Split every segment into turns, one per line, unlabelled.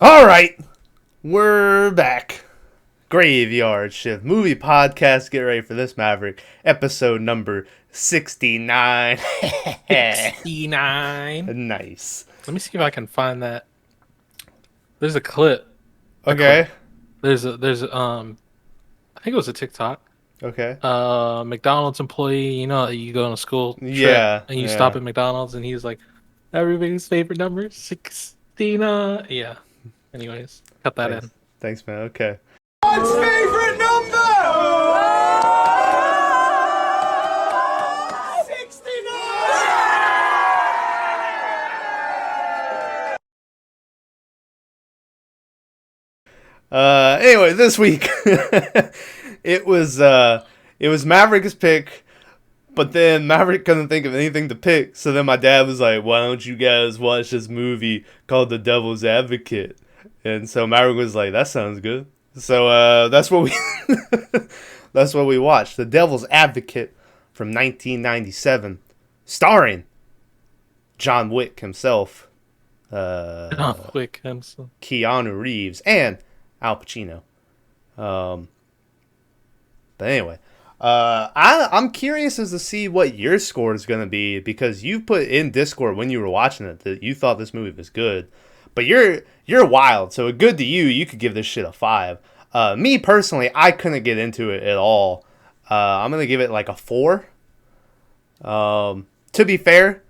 All right, we're back. Graveyard Shift movie podcast. Get ready for this, Maverick. Episode number 69.
69.
Nice.
Let me see if I can find that. There's a clip.
Okay.
I think it was a TikTok.
Okay.
McDonald's employee, you go on a school trip
Yeah.
and you stop
Yeah.
at McDonald's and he's like, everybody's favorite number, 69. Yeah. Anyways, cut that
Thanks.
in.
Thanks, man. Okay.
What's favorite number? 69.
Anyway, this week it was Maverick's pick, but then Maverick couldn't think of anything to pick. So then my dad was like, "Why don't you guys watch this movie called The Devil's Advocate?" And so Maverick was like, "That sounds good." So that's what we that's what we watched. The Devil's Advocate from 1997, starring John Wick himself,
Quick, so.
Keanu Reeves, and Al Pacino. But anyway, I'm curious as to see what your score is going to be, because you put in Discord when you were watching it that you thought this movie was good. But you're wild, so good to you. You could give this shit a 5. Me personally, I couldn't get into it at all. I'm gonna give it like a 4. To be fair,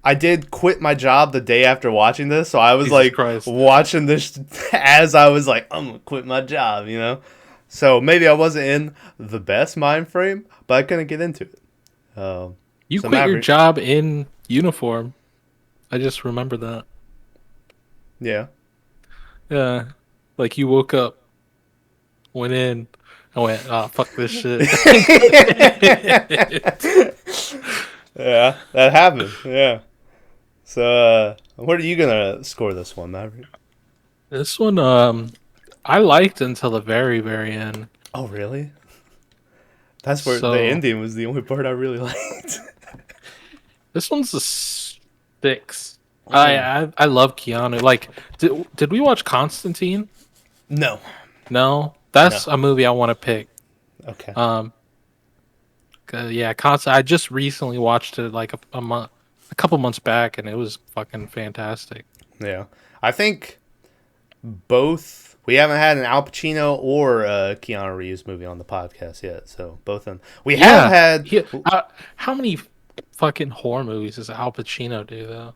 I did quit my job the day after watching this, so I was
Jesus
like
Christ.
watching this as I was like, I'm gonna quit my job, you know. So maybe I wasn't in the best mind frame, but I couldn't get into it.
You
so
quit your
Maverick-
job in uniform. I just remember that.
Yeah.
Yeah. Like you woke up, went in, and went, oh, fuck this shit.
Yeah, that happened. Yeah. So, what are you gonna score this one, Maverick?
This one, I liked until the very, very end.
Oh, really? That's where
So-
the ending was the only part I really liked.
This one's a 6. I love Keanu. Like, did we watch Constantine?
No.
No, that's a movie I want to pick.
Okay.
Yeah, I just recently watched it like a couple months back, and it was fucking fantastic.
Yeah. I think both. We haven't had an Al Pacino or Keanu Reeves movie on the podcast yet, so both of them. We have had.
How many fucking horror movies does Al Pacino do though?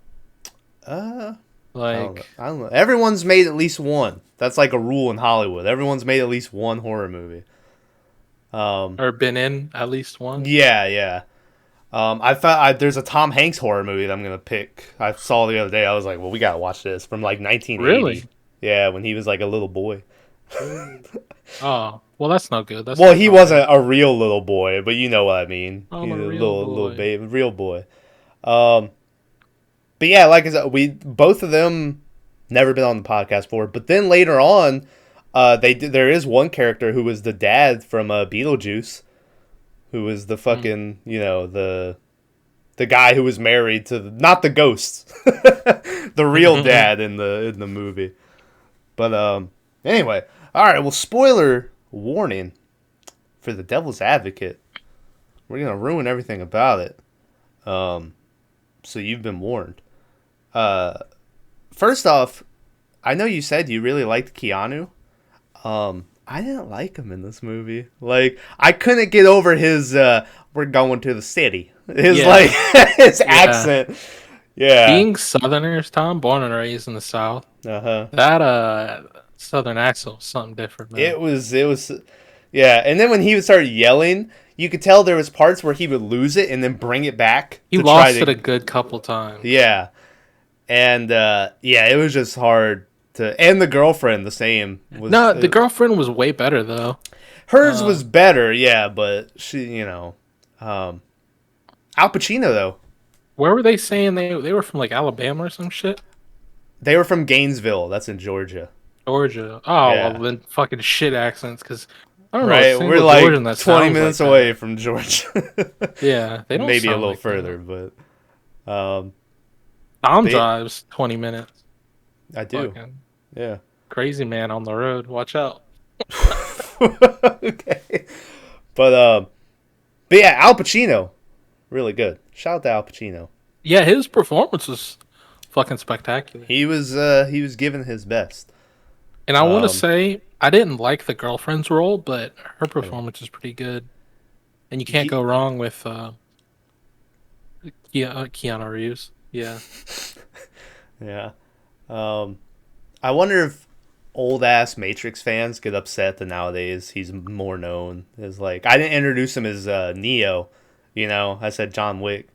I don't know. Everyone's made at least one. That's like a rule in Hollywood. Everyone's made at least one horror movie.
Or been in at least one.
Yeah. I thought there's a Tom Hanks horror movie that I'm gonna pick. I saw the other day. I was like, well, we gotta watch this from like 1980.
Really?
Yeah, when he was like a little boy.
Oh, well, that's not good.
Well, he wasn't a real little boy, but you know what I mean.
I'm
He's
a
a
real
little
boy.
baby, real boy. But yeah, like I said, both of them never been on the podcast before. But then later on, there is one character who was the dad from Beetlejuice, who was the fucking the guy who was married to not the ghost, the real dad in the movie. But anyway, all right. Well, spoiler warning for The Devil's Advocate. We're gonna ruin everything about it. So you've been warned. First off, I know you said you really liked Keanu. I didn't like him in this movie. Like, I couldn't get over his "we're going to the city." His his accent. Yeah.
Being Southerners, Tom, born and raised in the South, that Southern accent was something different, man.
It was. Yeah, and then when he would start yelling, you could tell there was parts where he would lose it and then bring it back.
He lost it a good couple times.
Yeah. And it was just hard to. And the girlfriend, the same.
The girlfriend was way better though.
Hers was better, yeah, but she, Al Pacino though.
Where were they saying they were from, like Alabama or some shit?
They were from Gainesville. That's in Georgia.
Georgia. Oh,
Yeah.
well, then fucking shit accents, because I don't know.
Right,
a single
we're like
Georgian that
20
sounds
minutes
like
away from Georgia.
that. Yeah, they don't
Maybe a
sound
little
like
further,
that.
but
Tom
They-
drives 20 minutes.
I do.
Fucking
Yeah.
crazy man on the road. Watch out.
Okay. But yeah, Al Pacino, really good. Shout out to Al Pacino.
Yeah, his performance was fucking spectacular.
He was giving his best.
And I want to
Um,
say I didn't like the girlfriend's role, but her performance is pretty good. And you can't go wrong with Keanu Reeves. Yeah.
Yeah. I wonder if old ass Matrix fans get upset that nowadays he's more known as like I didn't introduce him as Neo, I said John Wick.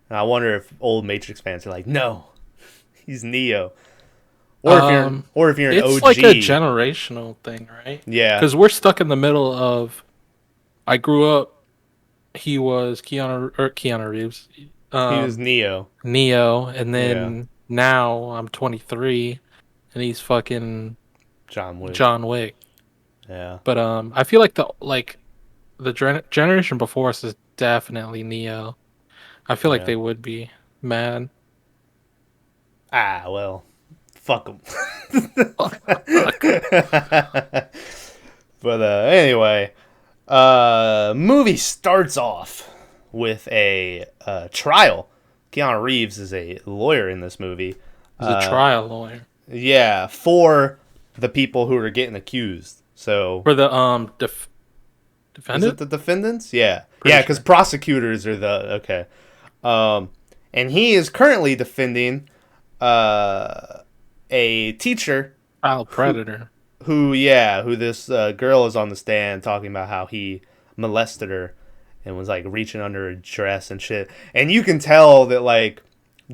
And I wonder if old Matrix fans are like, no, he's Neo. Or if you're an
It's
OG.
like a generational thing, right?
Yeah.
Because we're stuck in the middle of. I grew up. He was Keanu Reeves.
He was Neo.
Neo, and then now I'm 23, and he's fucking
John Wick.
John Wick.
Yeah.
But I feel like the generation before us is definitely Neo. I feel like they would be mad.
Ah, well, fuck him. But anyway, movie starts off with a trial. Keanu Reeves is a lawyer in this movie.
He's a trial lawyer.
Yeah, for the people who are getting accused. So
For the
is
defendant?
it the defendants? Yeah,
Pretty
because prosecutors are the okay. And he is currently defending a teacher
Child predator.
who this girl is on the stand talking about how he molested her and was like reaching under her dress and shit. And you can tell that like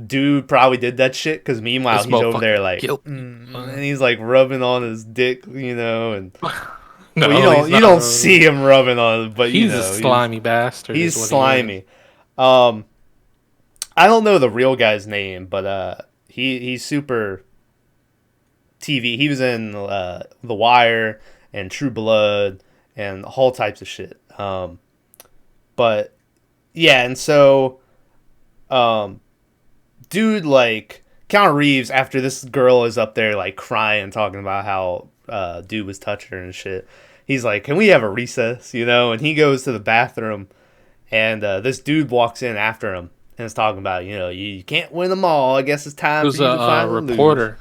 dude probably did that shit because meanwhile
This
he's over there like
and
and he's like rubbing on his dick, and
no,
well, you don't see him rubbing on it, but
he's a slimy bastard.
He's
is what
slimy. I don't know the real guy's name, but he's super TV. He was in The Wire and True Blood and all types of shit. But yeah, and so dude, like Keanu Reeves, after this girl is up there like crying, talking about how dude was touching her and shit, he's like, "Can we have a recess?" And he goes to the bathroom, and this dude walks in after him and is talking about, you can't win them all. I guess it's time
It
for you
was
to
a
finally
reporter.
lose.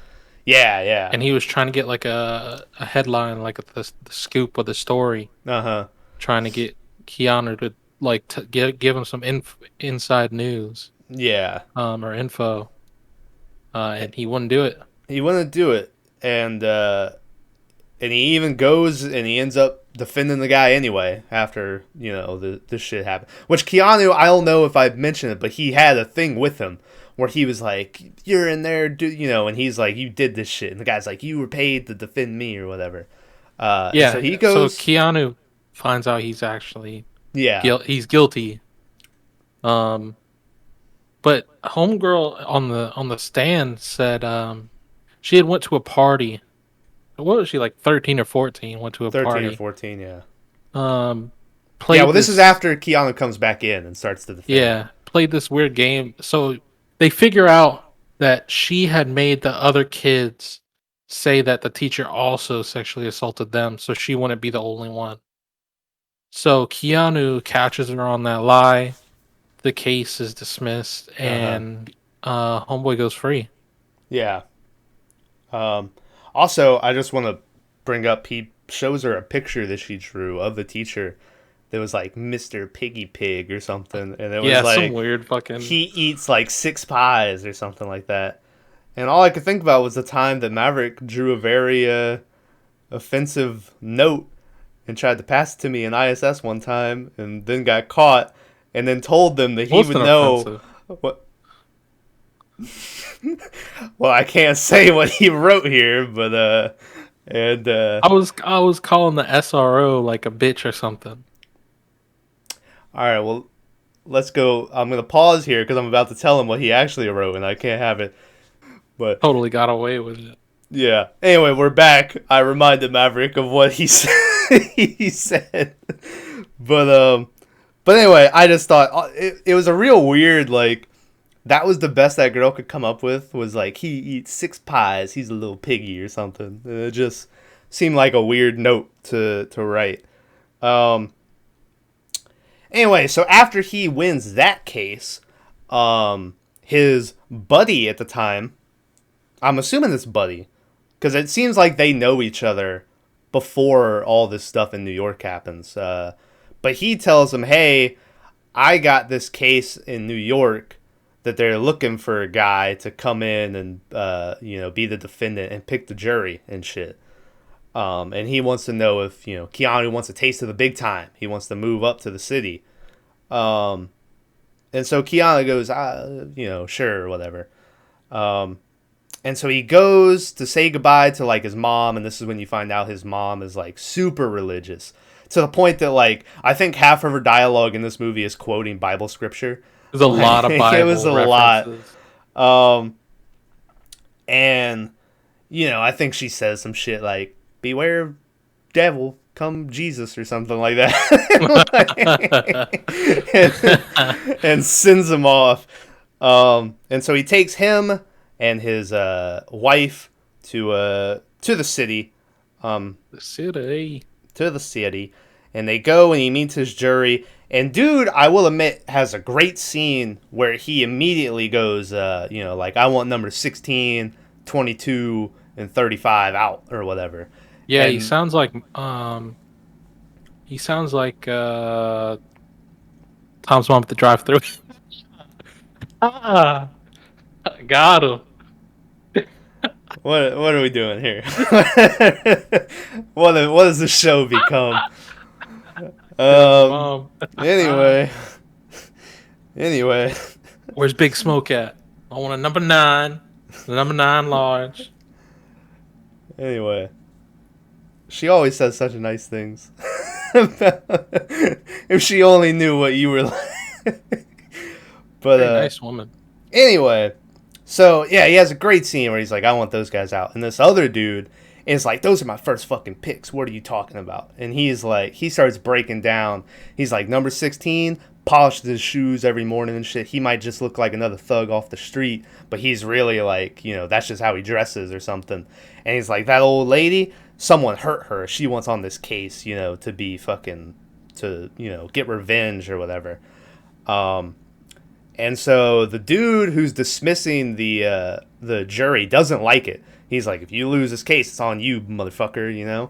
Yeah.
And he was trying to get like a headline, like the scoop of the story, trying to get Keanu to like give him some inside news,
Yeah.
or info, and he wouldn't do it.
He wouldn't do it, and he even goes and he ends up defending the guy anyway after this shit happened. Which Keanu, I don't know if I mentioned it, but he had a thing with him where he was like, "You're in there, dude," and he's like, "You did this shit," and the guy's like, "You were paid to defend me," or whatever.
Yeah.
So he goes.
So Keanu finds out he's actually he's guilty. But homegirl on the stand said she had went to a party. What was she, like 13 or 14? Went to a
13
party.
or 14, yeah.
This
is after Keanu comes back in and starts to defend.
Yeah, played this weird game. So they figure out that she had made the other kids say that the teacher also sexually assaulted them, so she wouldn't be the only one. So Keanu catches her on that lie. The case is dismissed, and homeboy goes free.
Yeah. Also, I just want to bring up, he shows her a picture that she drew of the teacher that was like Mr. Piggy Pig or something. And it was like
some weird fucking...
he eats like 6 pies or something like that. And all I could think about was the time that Maverick drew a very offensive note and tried to pass it to me in ISS one time and then got caught and then told them that he would know
offensive?
what... Well, I can't say what he wrote here, but I
was calling the SRO like a bitch or something.
All right, well, let's go. I'm gonna pause here because I'm about to tell him what he actually wrote, and I can't have it. But
totally got away with it.
Yeah. Anyway, we're back. I reminded Maverick of what he said. He said, but anyway, I just thought it was a real weird like That was the best that girl could come up with, was like, he eats 6 pies, he's a little piggy or something. And it just seemed like a weird note to write. Anyway, so after he wins that case, his buddy at the time, I'm assuming it's buddy, because it seems like they know each other before all this stuff in New York happens. But he tells him, hey, I got this case in New York that they're looking for a guy to come in and, be the defendant and pick the jury and shit. And he wants to know if, Keanu wants a taste of the big time. He wants to move up to the city. And so Keanu goes, sure, whatever. And so he goes to say goodbye to, like, his mom, and this is when you find out his mom is, like, super religious. To the point that, like, I think half of her dialogue in this movie is quoting Bible scripture.
There's a lot of Bible
It was a
references.
lot. And, I think she says some shit like, beware devil, come Jesus, or something like that. and sends him off. And so he takes him and his wife to the city. To the city. And they go and he meets his jury. And dude, I will admit, has a great scene where he immediately goes, I want number 16, 22, and 35 out, or whatever.
Yeah,
and
he sounds like Tom's mom at the drive-thru. Got him.
What are we doing here? What does the show become? Anyway.
Where's Big Smoke at? I want a number 9. The number 9 large.
Anyway. She always says such nice things. If she only knew what you were like. But
very nice woman.
Anyway. So, yeah, he has a great scene where he's like, I want those guys out. And this other dude is like, those are my first fucking picks. What are you talking about? And he's like, he starts breaking down. He's like, number 16, polishes his shoes every morning and shit. He might just look like another thug off the street, but he's really like, that's just how he dresses or something. And he's like, that old lady, someone hurt her. She wants on this case, to be fucking, to, get revenge or whatever. And so the dude who's dismissing the jury doesn't like it. He's like, if you lose this case, it's on you, motherfucker,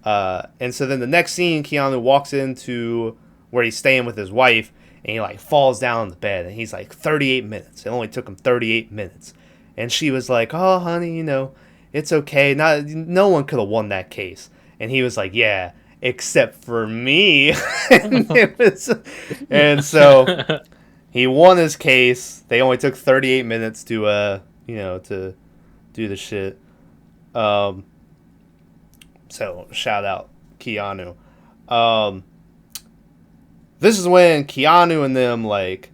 And so then the next scene, Keanu walks into where he's staying with his wife, and he, like, falls down on the bed, and he's like, 38 minutes. It only took him 38 minutes. And she was like, oh, honey, it's okay. No one could have won that case. And he was like, yeah, except for me. And so... He won his case. They only took 38 minutes to do the shit. So shout out Keanu. This is when Keanu and them, like,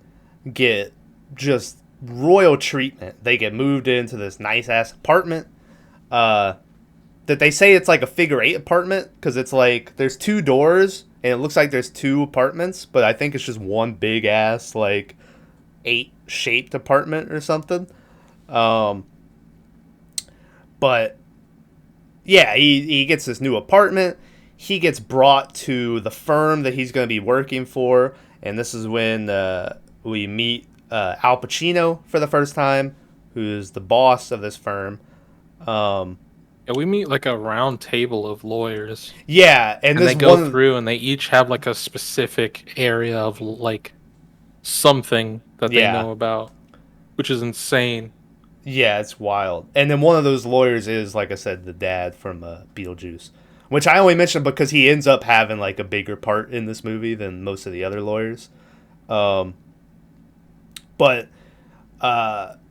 get just royal treatment. They get moved into this nice ass apartment. That they say it's like a figure 8 apartment because it's like there's 2 doors. And it looks like there's 2 apartments, but I think it's just one big ass, like, 8-shaped apartment or something. But yeah, he gets this new apartment. He gets brought to the firm that he's going to be working for, and this is when we meet Al Pacino for the first time, who's the boss of this firm.
Yeah, we meet like a round table of lawyers.
Yeah, and
they go through and they each have like a specific area of like something that they know about, which is insane.
Yeah, it's wild. And then one of those lawyers is, like I said, the dad from Beetlejuice, which I only mentioned because he ends up having like a bigger part in this movie than most of the other lawyers. But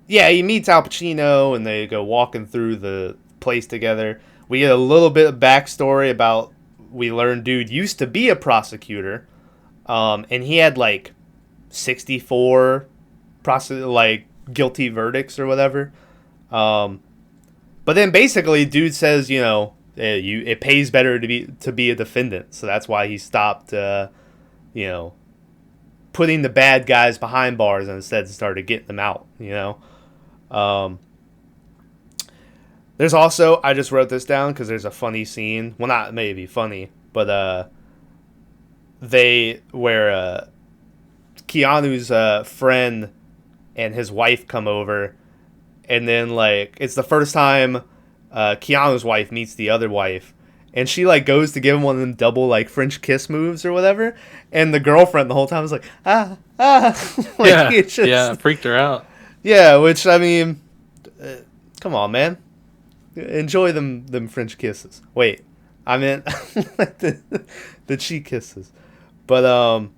he meets Al Pacino and they go walking through the place together. We get a little bit of backstory about, we learn dude used to be a prosecutor, and he had like 64 guilty verdicts or whatever. But then basically dude says, it pays better to be a defendant, so that's why he stopped putting the bad guys behind bars and instead started getting them out, you know? There's also, I just wrote this down because there's a funny scene. Well, not maybe funny, but where Keanu's friend and his wife come over, and then like it's the first time Keanu's wife meets the other wife, and she like goes to give him one of them double like French kiss moves or whatever, and the girlfriend the whole time was like like,
it freaked her out.
Yeah, which I mean, come on, man, enjoy them French kisses. Wait, I meant like the cheek kisses, but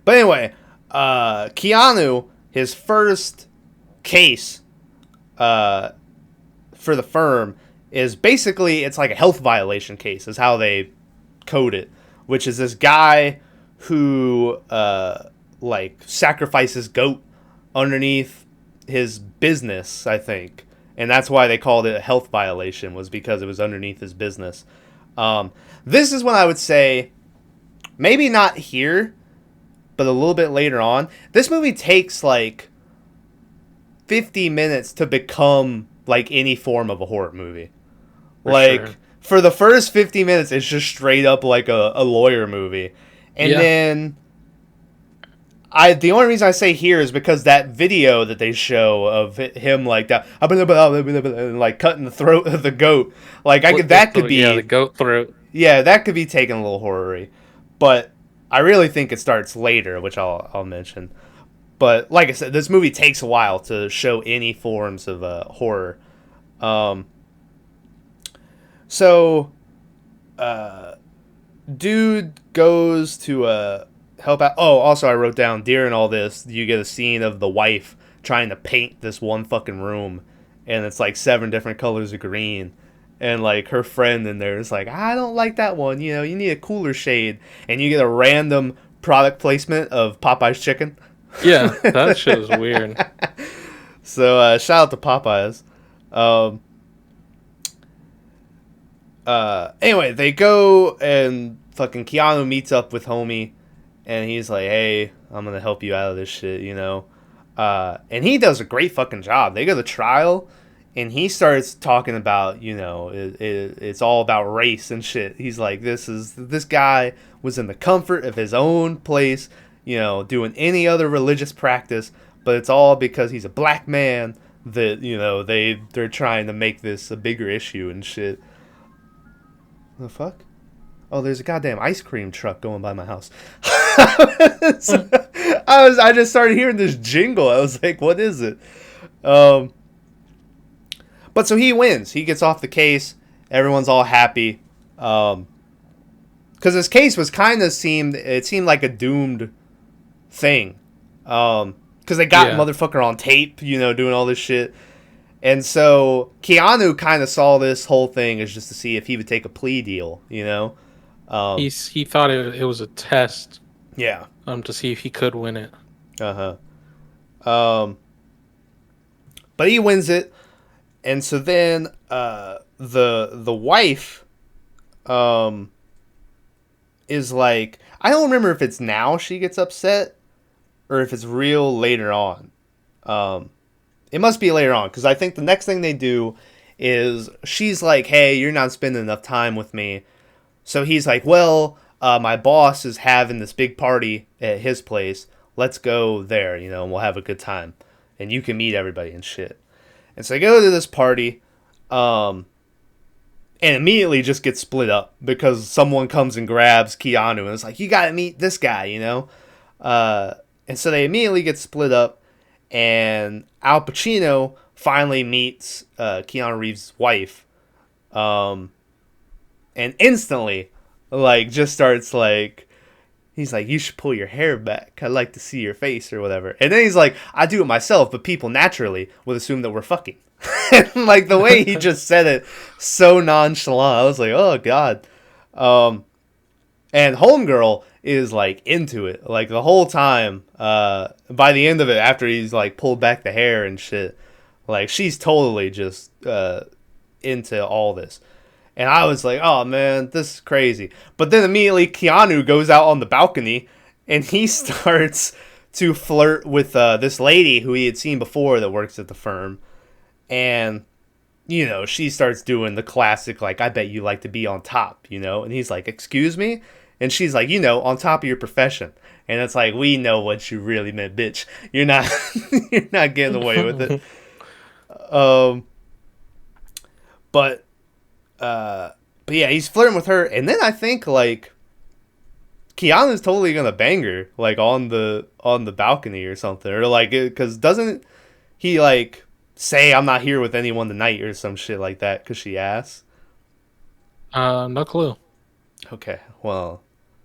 anyway, Keanu, his first case for the firm is basically, it's like a health violation case is how they code it, which is this guy who like sacrifices goat underneath his business, I think, and that's why they called it a health violation, was because it was underneath his business. This is when I would say, maybe not here, but a little bit later on, this movie takes like 50 minutes to become like any form of a horror movie. For the first 50 minutes, it's just straight up like a lawyer movie. And then the only reason I say here is because that video that they show of him like that, like cutting the throat of the goat, like that could be
the goat throat.
Yeah, that could be taken a little horror-y. But I really think it starts later, which I'll mention. But like I said, this movie takes a while to show any forms of horror. So, dude goes to help out. Oh, also I wrote down, during all this, you get a scene of the wife trying to paint this one fucking room, and it's like 7 different colors of green. And like her friend in there is like, I don't like that one, you know, you need a cooler shade. And you get a random product placement of Popeye's chicken.
Yeah, that shit was weird.
So shout out to Popeyes. Anyway, they go and fucking Keanu meets up with homie, and he's like, hey, I'm gonna help you out of this shit, you know. And he does a great fucking job. They go to trial, and he starts talking about, you know, it's all about race and shit. He's like, this guy was in the comfort of his own place, you know, doing any other religious practice, but it's all because he's a black man that, you know, they're trying to make this a bigger issue and shit. The fuck? Oh, there's a goddamn ice cream truck going by my house. I just started hearing this jingle. I was like, what is it? But so he wins. He gets off the case. Everyone's all happy. Because his case was kind of seemed like a doomed thing. Because they got motherfucker on tape, you know, doing all this shit. And so Keanu kind of saw this whole thing as just to see if he would take a plea deal, you know.
He thought it was a test.
Yeah.
To see if he could win it.
But he wins it, and so then the wife is like, I don't remember if it's now she gets upset or if it's real later on. It must be later on, because I think the next thing they do is she's like, hey, you're not spending enough time with me. So he's like, well, my boss is having this big party at his place. Let's go there, you know, and we'll have a good time. And you can meet everybody and shit. And so they go to this party, and immediately just get split up because someone comes and grabs Keanu and it's like, you gotta meet this guy, you know? And so they immediately get split up, and Al Pacino finally meets Keanu Reeves' wife, and instantly, like, just starts, like, he's like, you should pull your hair back. I'd like to see your face or whatever. And then he's like, I do it myself, but people naturally would assume that we're fucking. And, like, the way he just said it, so nonchalant. I was like, oh, God. And Homegirl is, like, into it. Like, the whole time, by the end of it, after he's, like, pulled back the hair and shit, like, she's totally just into all this. And I was like, oh, man, this is crazy. But then immediately Keanu goes out on the balcony and he starts to flirt with this lady who he had seen before that works at the firm. And, she starts doing the classic, like, I bet you like to be on top, And he's like, excuse me? And she's like, on top of your profession. And it's like, we know what you really meant, bitch. You're not, you're not getting away with it. But yeah, he's flirting with her. And then I think, like, Keanu's totally gonna bang her, like, on the balcony or something. Or, like, because doesn't he, like, say, I'm not here with anyone tonight or some shit like that because she asks?
No clue.
Okay, well,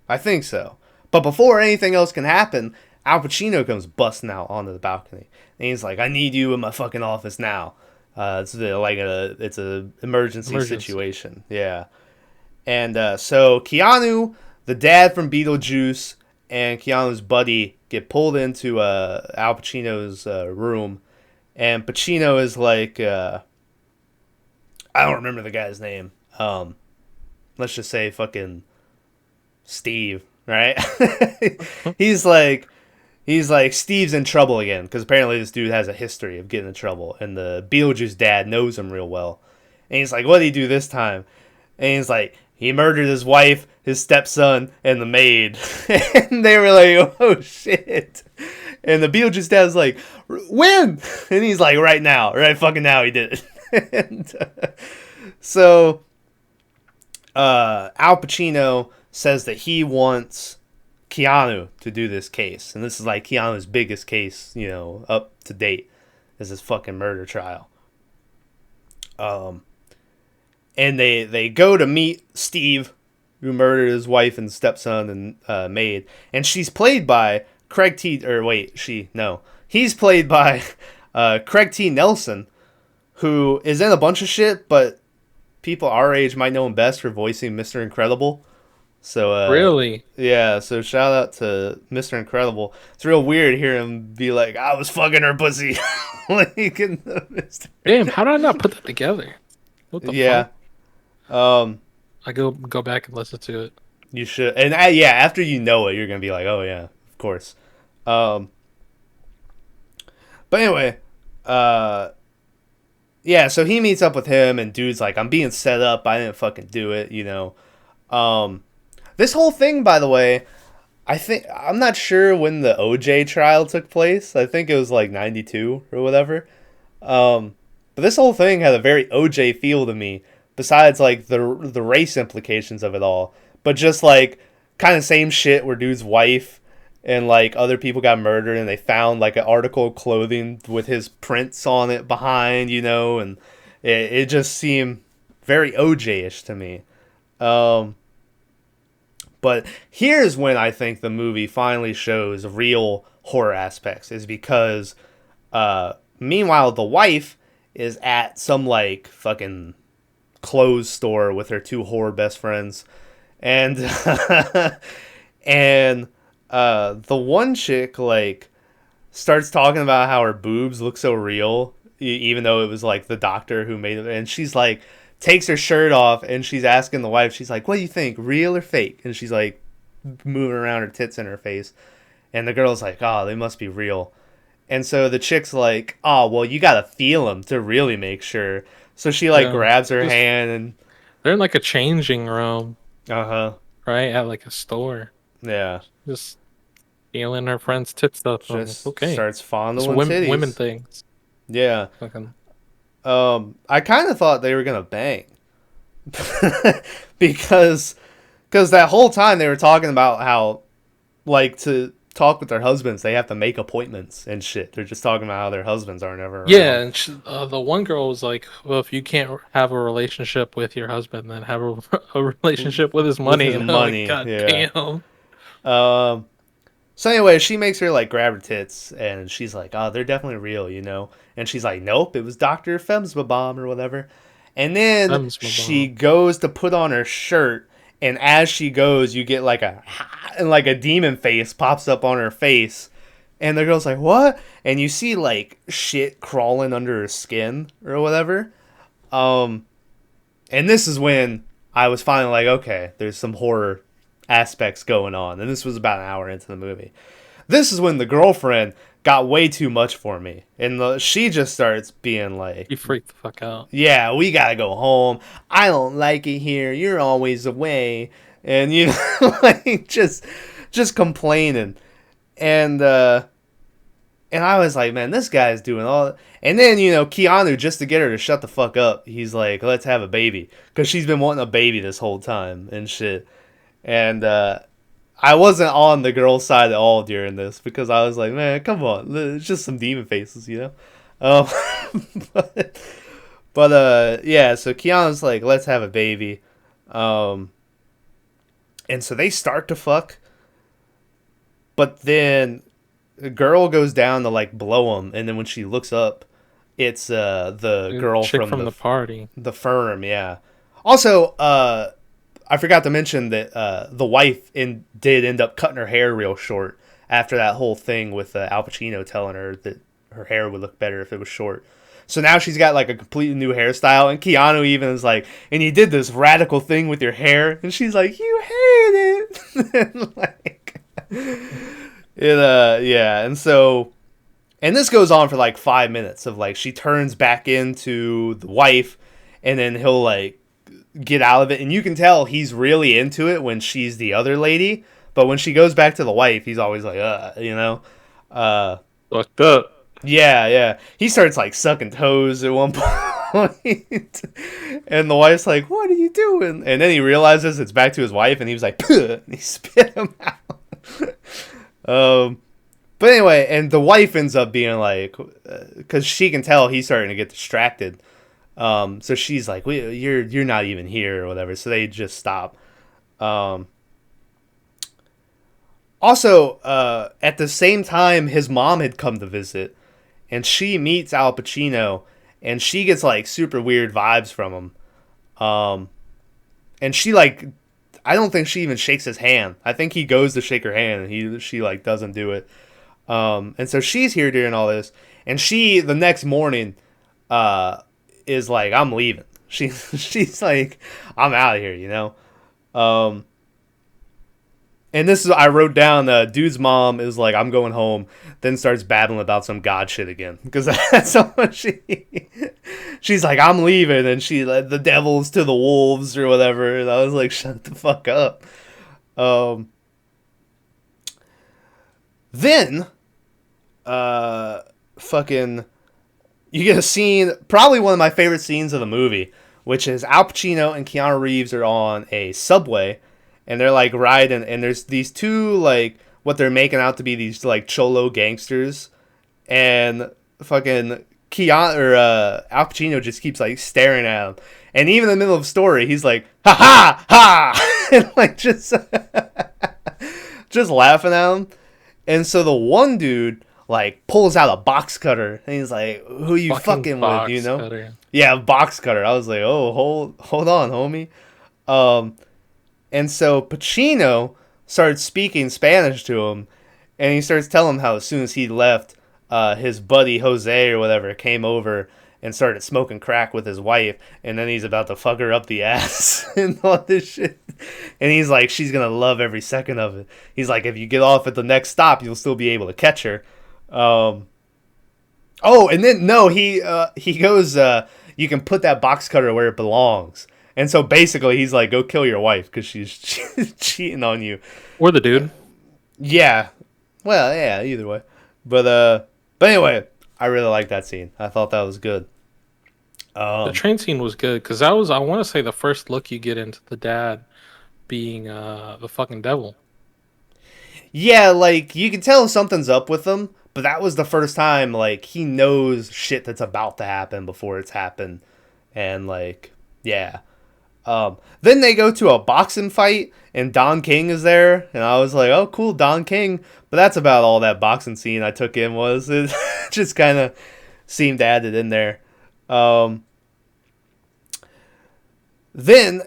I think so. But before anything else can happen, Al Pacino comes busting out onto the balcony. And he's like, I need you in my fucking office now. It's a emergency situation. Yeah. And so Keanu, the dad from Beetlejuice, and Keanu's buddy get pulled into Al Pacino's room. And Pacino is like, I don't remember the guy's name. Let's just say fucking Steve, right? he's like Steve's in trouble again because apparently this dude has a history of getting in trouble, and the Beetlejuice dad knows him real well. And he's like, what did he do this time? And he's like, he murdered his wife, his stepson, and the maid. And they were like, oh shit. And the Beetlejuice dad's like, when? And he's like, right now, right fucking now he did it. And, so Al Pacino says that he wants Keanu to do this case. And this is like Keanu's biggest case, up to date, is this fucking murder trial. And they go to meet Steve, who murdered his wife and stepson and maid. And she's played by Craig T. He's played by Craig T. Nelson, who is in a bunch of shit, but people our age might know him best for voicing Mr. Incredible. So
really?
Yeah, so shout out to Mr. Incredible. It's real weird hearing him be like, I was fucking her pussy. Like,
damn, how did I not put that together? What the fuck? I go back and listen to it.
You should. And after you know it, you're going to be like, oh yeah, of course. But anyway, yeah, so he meets up with him, and dude's like, I'm being set up, I didn't fucking do it, This whole thing, by the way, I'm not sure when the OJ trial took place. I think it was like 92 or whatever. But this whole thing had a very OJ feel to me, besides like the race implications of it all. But just like kind of same shit where dude's wife and like other people got murdered, and they found like an article of clothing with his prints on it behind, and it just seemed very OJ-ish to me. But here's when I think the movie finally shows real horror aspects, is because meanwhile the wife is at some like fucking clothes store with her two horror best friends, and and the one chick like starts talking about how her boobs look so real, even though it was like the doctor who made it, and she's like takes her shirt off, and she's asking the wife, she's like, what do you think, real or fake? And she's like moving around, her tits in her face, and the girl's like, oh, they must be real. And so the chick's like, oh, well, you gotta feel them to really make sure. So she like grabs her hand, and
they're in like a changing room,
right,
at like a store, just feeling her friend's tits up.
Just
okay,
starts fondling
titties.
Women
things.
Yeah.
Fucking.
I kind of thought they were gonna bang, because that whole time they were talking about how, like, to talk with their husbands they have to make appointments and shit. They're just talking about how their husbands aren't ever around.
Yeah, and the one girl was like, well, if you can't have a relationship with your husband, then have a relationship with his money.
With his money.
Like, God damn.
So anyway, she makes her like grab her tits, and she's like, oh, they're definitely real, And she's like, nope, it was Dr. Femsbabom or whatever. And then she goes to put on her shirt, and as she goes, you get like a demon face pops up on her face. And the girl's like, what? And you see like shit crawling under her skin or whatever. And this is when I was finally like, okay, there's some horror aspects going on, and this was about an hour into the movie. This is when the girlfriend got way too much for me, and she just starts being like,
You freaked the fuck out.
yeah, we gotta go home. I don't like it here. You're always away. And, you know, like, just complaining. And I was like, man, this guy's doing all... And then, you know, Keanu, just to get her to shut the fuck up, he's like, let's have a baby. Because she's been wanting a baby this whole time and shit. And I wasn't on the girl's side at all during this, because I was like, man, come on. It's just some demon faces, you know? But yeah, so Keanu's like, let's have a baby. And so they start to fuck. But then the girl goes down to like blow him, and then when she looks up, it's the girl
chick
from
the party.
The firm, yeah. Also, I forgot to mention that the wife did end up cutting her hair real short after that whole thing with Al Pacino telling her that her hair would look better if it was short. So now she's got like a completely new hairstyle, and Keanu even is like, and you did this radical thing with your hair, and she's like, you hate it. And like, yeah, and so, and this goes on for like 5 minutes of like, she turns back into the wife, and then he'll like get out of it, and you can tell he's really into it when she's the other lady, but when she goes back to the wife, he's always like, you know,
Fucked up.
Yeah. He starts like sucking toes at one point. And the wife's like, what are you doing? And then he realizes it's back to his wife, and he was like, puh, and he spit him out. But anyway, and the wife ends up being like, because she can tell he's starting to get distracted. So she's like, you're not even here or whatever. So they just stop. Also, at the same time, his mom had come to visit, and she meets Al Pacino, and she gets like super weird vibes from him. And she like, I don't think she even shakes his hand. I think he goes to shake her hand, and she like doesn't do it. And so she's here during all this, and she the next morning, is like, I'm leaving. She's like, I'm out of here, you know. And this is, I wrote down, dude's mom is like, I'm going home, then starts babbling about some God shit again. Because that's how much she's like, I'm leaving, and she led the devils to the wolves or whatever. And I was like, shut the fuck up. Then, fucking, you get a scene, probably one of my favorite scenes of the movie, which is Al Pacino and Keanu Reeves are on a subway, and they're like riding, and there's these two, like, what they're making out to be these like cholo gangsters, and fucking Al Pacino just keeps like staring at him, and even in the middle of the story, he's like, ha ha ha, and like just laughing at him. And so the one dude like pulls out a box cutter, and he's like, who you fucking with, you know? Cutter. Yeah, box cutter. I was like, oh, hold on, homie. And so Pacino starts speaking Spanish to him, and he starts telling him how as soon as he left, his buddy Jose or whatever came over and started smoking crack with his wife, and then he's about to fuck her up the ass and all this shit. And he's like, she's gonna love every second of it. He's like, if you get off at the next stop, you'll still be able to catch her. And then no, he goes, you can put that box cutter where it belongs. And so basically, he's like, go kill your wife because she's cheating on you.
Or the dude.
Yeah. Well, yeah, either way. But anyway, I really like that scene. I thought that was good.
The train scene was good because that was, I want to say, the first look you get into the dad being the fucking devil.
Yeah, like, you can tell something's up with him, but that was the first time, like, he knows shit that's about to happen before it's happened. And, like, yeah. Then they go to a boxing fight, and Don King is there, and I was like, oh, cool, Don King. But that's about all that boxing scene I took in was. It just kind of seemed added in there. Then,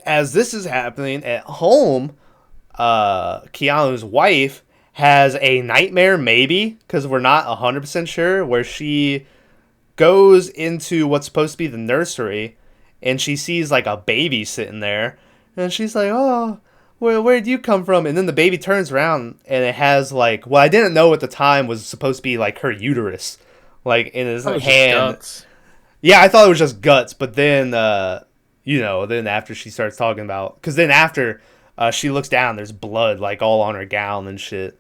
as this is happening at home, Keanu's wife has a nightmare, maybe, because we're not 100% sure, where she goes into what's supposed to be the nursery, and she sees like a baby sitting there, and she's like, oh, where'd you come from? And then the baby turns around and it has like, what I didn't know at the time was supposed to be like her uterus, like in his
That was just
hand.
guts.
Yeah, I thought it was just guts, but then, then after she starts talking about, because then after she looks down, there's blood like all on her gown and shit.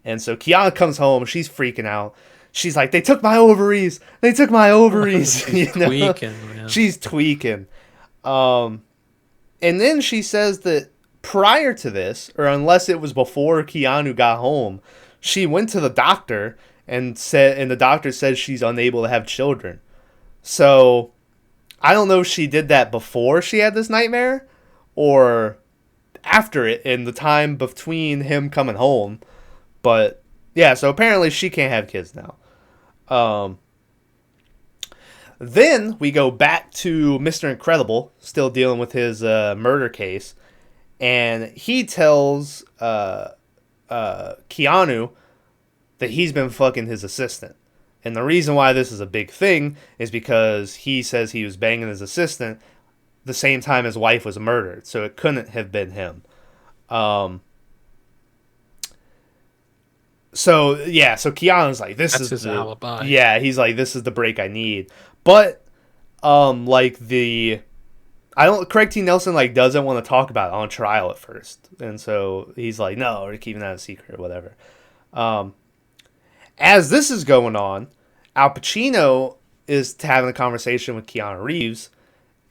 And so Kiana comes home, she's freaking out. She's like, they took my ovaries. They took my ovaries.
She's tweaking, man.
She's tweaking. And then she says that prior to this, or unless it was before Keanu got home, she went to the doctor and the doctor said she's unable to have children. So I don't know if she did that before she had this nightmare or after it in the time between him coming home. But yeah, so apparently she can't have kids now. Then we go back to Mr. Incredible, still dealing with his murder case, and he tells Keanu that he's been fucking his assistant. And the reason why this is a big thing is because he says he was banging his assistant the same time his wife was murdered, so it couldn't have been him. So Keanu's like,
That's his alibi.
Yeah, he's like, this is the break I need. But Craig T. Nelson like doesn't want to talk about it on trial at first, and so he's like, no, we're keeping that a secret or whatever. As this is going on, Al Pacino is having a conversation with Keanu Reeves,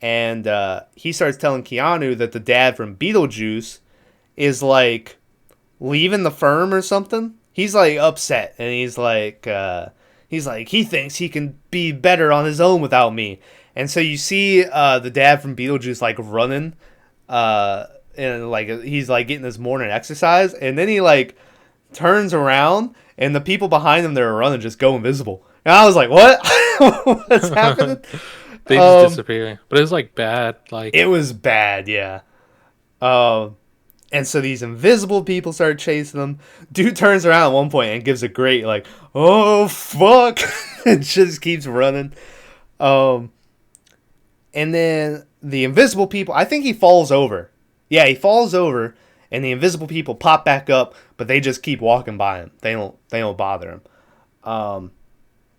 and he starts telling Keanu that the dad from Beetlejuice is like leaving the firm or something. He's like upset, and he's like he thinks he can be better on his own without me. And so you see the dad from Beetlejuice like running, and like he's like getting his morning exercise, and then he like turns around, and the people behind him that are running just go invisible. And I was like, what? What's happening?
They just disappear. But it was like bad. Like
it was bad, yeah. And so these invisible people start chasing them. Dude turns around at one point and gives a great like, oh fuck, and just keeps running. And then the invisible people, I think he falls over. Yeah, he falls over, and the invisible people pop back up, but they just keep walking by him. They don't bother him.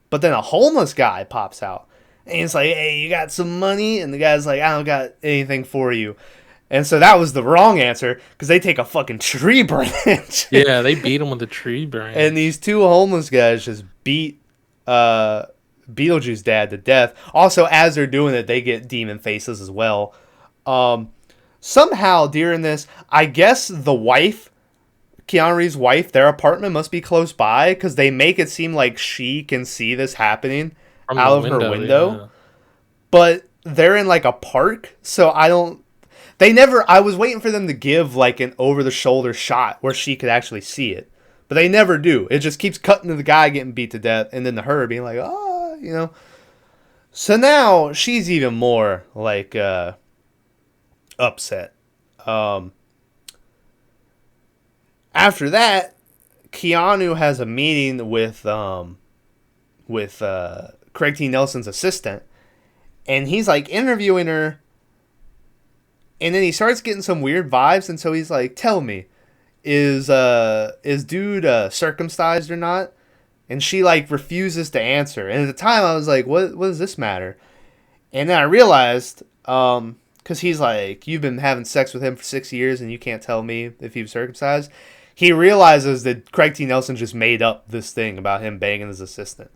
But then a homeless guy pops out, and he's like, hey, you got some money? And the guy's like, I don't got anything for you. And so that was the wrong answer, because they take a fucking tree branch.
Yeah, they beat him with a tree branch. And
these two homeless guys just beat Beetlejuice dad to death. Also, as they're doing it, they get demon faces as well. Somehow during this, I guess the wife, Keanu Reeves' wife, their apartment must be close by, because they make it seem like she can see this happening
From
out
the
of her window.
Yeah.
But they're in like a park, so I was waiting for them to give like an over-the-shoulder shot where she could actually see it. But they never do. It just keeps cutting to the guy getting beat to death, and then to her being like, oh, you know. So now she's even more like upset. After that, Keanu has a meeting with Craig T. Nelson's assistant, and he's like interviewing her, and then he starts getting some weird vibes, and so he's like, tell me, is dude circumcised or not? And she like refuses to answer. And at the time I was like, what does this matter? And then I realized, because he's like, you've been having sex with him for 6 years and you can't tell me if he was circumcised. He realizes that Craig T. Nelson just made up this thing about him banging his assistant,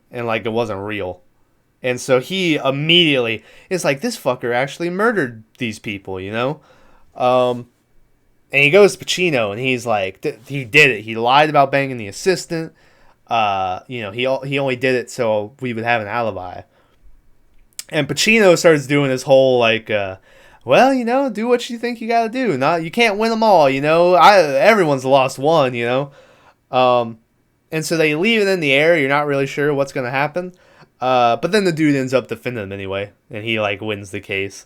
and like it wasn't real. And so he immediately is like, this fucker actually murdered these people, you know? And he goes to Pacino, and he's like, he did it. He lied about banging the assistant. He only did it so we would have an alibi. And Pacino starts doing this whole, like, well, you know, do what you think you gotta do. You can't win them all, you know? Everyone's lost one, you know? And so they leave it in the air. You're not really sure what's gonna happen. But then the dude ends up defending him anyway, and he like wins the case.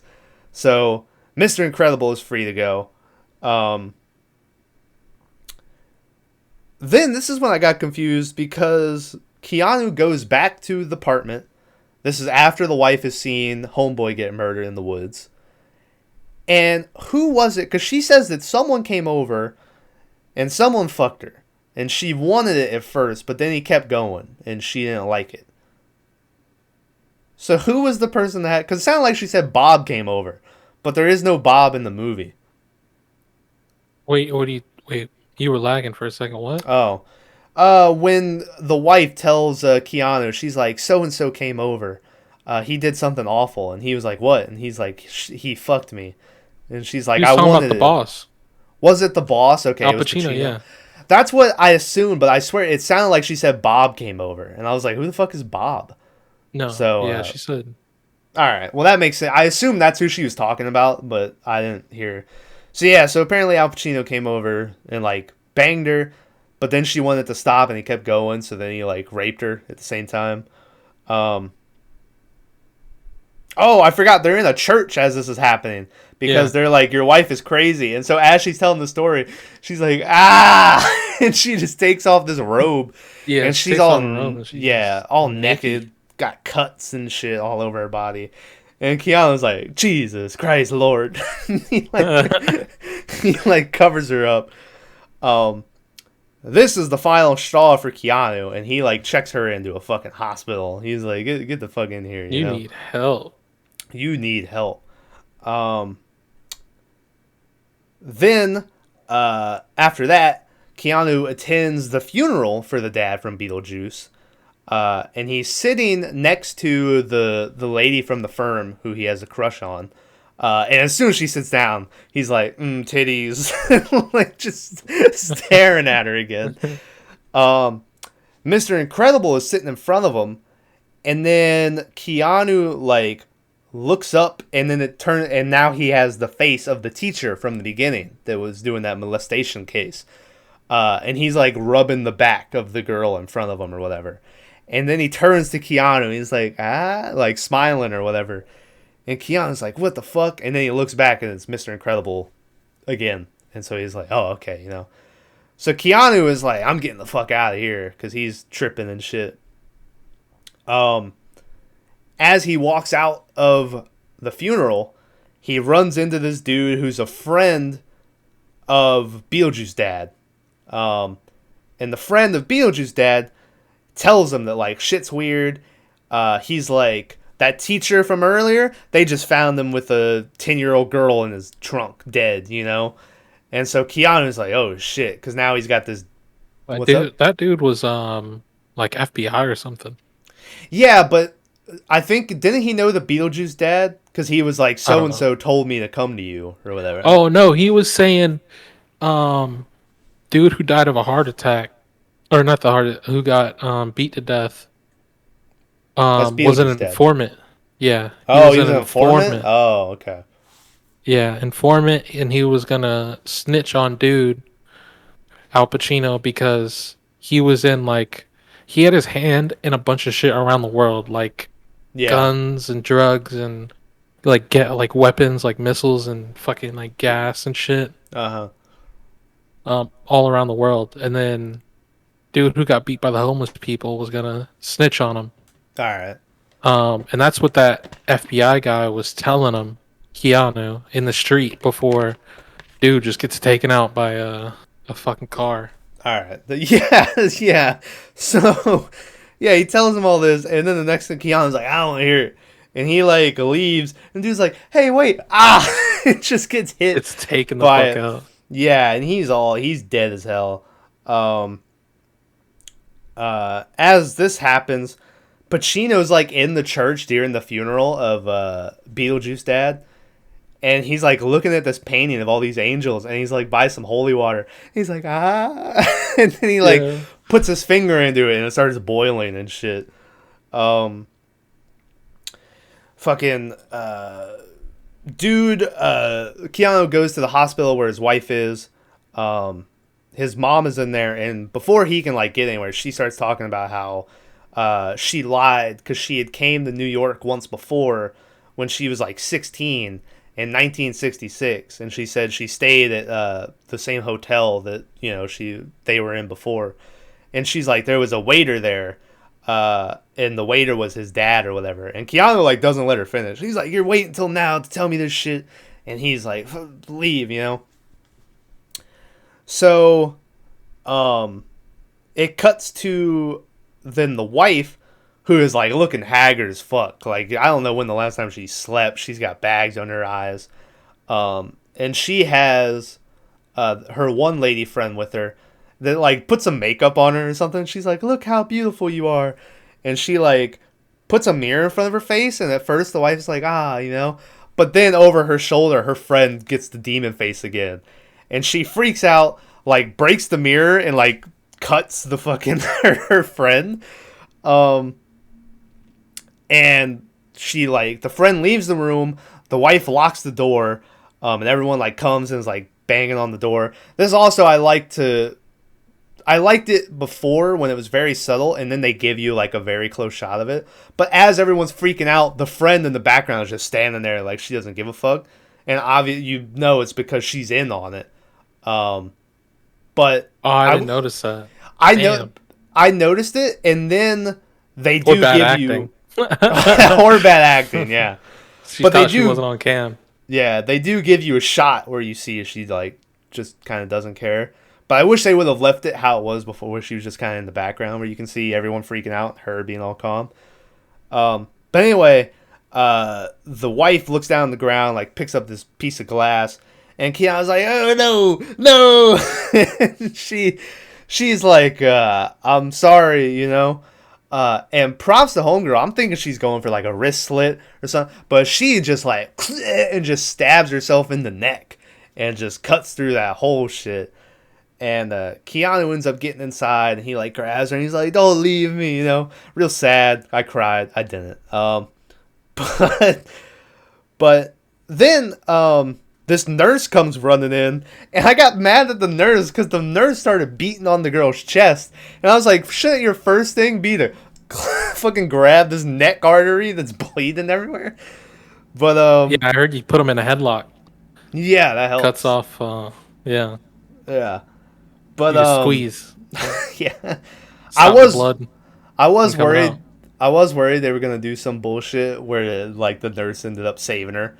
So Mr. Incredible is free to go. Then this is when I got confused, because Keanu goes back to the apartment. This is after the wife has seen homeboy get murdered in the woods. And who was it? Because she says that someone came over and someone fucked her. And she wanted it at first, but then he kept going and she didn't like it. So who was the person that had... Because it sounded like she said Bob came over. But there is no Bob in the movie.
Wait, you were lagging for a second. What?
Oh. When the wife tells Keanu, she's like, so-and-so came over. He did something awful. And he was like, what? And he's like, he fucked me. And she's like,
He was
I
talking
wanted
about the
it.
boss.
Was it the boss? Okay,
Al
it was
Pacino, yeah.
That's what I assumed, but I swear it sounded like she said Bob came over. And I was like, who the fuck is Bob?
No,
So,
yeah, she said.
All right, well, that makes sense. I assume that's who she was talking about, but I didn't hear. So, yeah, so apparently Al Pacino came over and, like, banged her, but then she wanted to stop and he kept going, so then he, like, raped her at the same time. Oh, I forgot. They're in a church as this is happening because they're like, your wife is crazy. And so as she's telling the story, she's like, ah! And she just takes off this robe.
Yeah,
and she's all, all naked, got cuts and shit all over her body. And Keanu's like, Jesus Christ, Lord. he like covers her up. This is the final straw for Keanu, and he like checks her into a fucking hospital. He's like, get the fuck in here. You know?
Need help.
You need help. Then, after that, Keanu attends the funeral for the dad from Beetlejuice. And he's sitting next to the lady from the firm who he has a crush on. And as soon as she sits down, he's like, titties. like, just staring at her again. Mr. Incredible is sitting in front of him. And then Keanu, like, looks up, and then and now he has the face of the teacher from the beginning that was doing that molestation case. And he's, like, rubbing the back of the girl in front of him or whatever. And then he turns to Keanu, and he's like, like, smiling or whatever. And Keanu's like, what the fuck? And then he looks back, and it's Mr. Incredible again. And so he's like, oh, okay, you know. So Keanu is like, I'm getting the fuck out of here, because he's tripping and shit. As he walks out of the funeral, he runs into this dude who's a friend of Beetlejuice's dad. And the friend of Beetlejuice's dad tells him that, like, shit's weird. He's like, that teacher from earlier, they just found him with a 10-year-old girl in his trunk, dead, you know? And so Keanu's like, oh, shit, because now he's got this...
That dude was, like, FBI or something.
Yeah, but I think, didn't he know the Beetlejuice dad? Because he was like, so-and-so told me to come to you, or whatever.
Oh, no, he was saying, dude who died of a heart attack, or not who got beat to death, was an informant. Yeah.
He was an informant? Oh, okay.
Yeah, informant, and he was gonna snitch on dude, Al Pacino, because he was in, like, he had his hand in a bunch of shit around the world, like guns and drugs and like weapons, like missiles and fucking like gas and shit. All around the world. And then dude who got beat by the homeless people was gonna snitch on him.
All right.
And that's what that FBI guy was telling him, Keanu, in the street before dude just gets taken out by a fucking car.
All right. Yeah. So, yeah, he tells him all this, and then the next thing, Keanu's like, I don't want to hear it. And he, like, leaves, and dude's like, hey, wait, it just gets hit.
It's taken the fuck out.
Yeah, and he's dead as hell. As this happens, Pacino's, like, in the church during the funeral of Beetlejuice dad. And he's, like, looking at this painting of all these angels. And he's, like, by some holy water. He's like, And then he, like, puts his finger into it. And it starts boiling and shit. Dude, Keanu goes to the hospital where his wife is. His mom is in there. And before he can, like, get anywhere, she starts talking about how she lied. Because she had came to New York once before when she was, like, 16 in 1966, and she said she stayed at the same hotel that, you know, they were in before. And she's like, there was a waiter there, and the waiter was his dad or whatever. And Keanu, like, doesn't let her finish. He's like, you're waiting until now to tell me this shit. and he's like, leave, you know. So, it cuts to then the wife, who is like looking haggard as fuck. Like, I don't know when the last time she slept. She's got bags under her eyes, and she has her one lady friend with her that like put some makeup on her or something. She's like, look how beautiful you are, and she like puts a mirror in front of her face, and at first the wife's like, you know, but then over her shoulder her friend gets the demon face again, and she freaks out, like breaks the mirror and like cuts the fucking her friend, and she like, the friend leaves the room, the wife locks the door, and everyone like comes and is like banging on the door. This also, I liked it before when it was very subtle, and then they give you like a very close shot of it. But as everyone's freaking out, the friend in the background is just standing there like she doesn't give a fuck, and obviously you know it's because she's in on it. But
I didn't notice that.
I noticed it, and then they do
Or bad
give
acting.
you or bad acting, yeah.
But she wasn't on cam.
Yeah, they do give you a shot where you see she like just kind of doesn't care. But I wish they would have left it how it was before, where she was just kind of in the background, where you can see everyone freaking out, her being all calm. But anyway, the wife looks down on the ground, like picks up this piece of glass, and Keanu's like, "Oh no!" she's like, "I'm sorry," you know. And props to homegirl. I'm thinking she's going for like a wrist slit or something, but she just like and just stabs herself in the neck and just cuts through that whole shit. And Keanu ends up getting inside, and he like grabs her, and he's like, "Don't leave me," you know. Real sad. I cried. I didn't. But then this nurse comes running in, and I got mad at the nurse because the nurse started beating on the girl's chest, and I was like, "Shouldn't your first thing be to fucking grab this neck artery that's bleeding everywhere?" But
yeah, I heard you put him in a headlock.
yeah, that helps.
Cuts off. Yeah.
Yeah. But
You just squeeze.
yeah,
Stop the blood.
I was
coming
worried.
out.
I was worried they were gonna do some bullshit where like the nurse ended up saving her,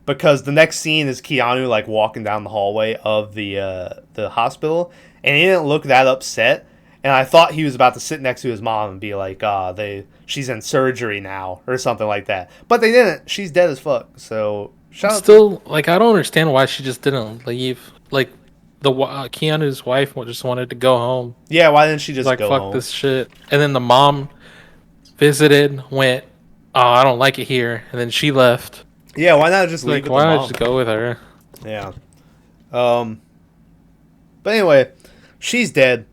because the next scene is Keanu like walking down the hallway of the hospital, and he didn't look that upset. And I thought he was about to sit next to his mom and be like, she's in surgery now or something like that. But they didn't. She's dead as fuck. So
Still, like, I don't understand why she just didn't leave. Like, Keanu's wife just wanted to go home.
Yeah, why didn't she just
Like,
go
fuck
home?
this shit. And then the mom visited, went, "Oh, I don't like it here," and then she left.
Yeah, why not just leave
Like,
with
why
the
not
mom?
just go with her?
Yeah. But anyway, she's dead.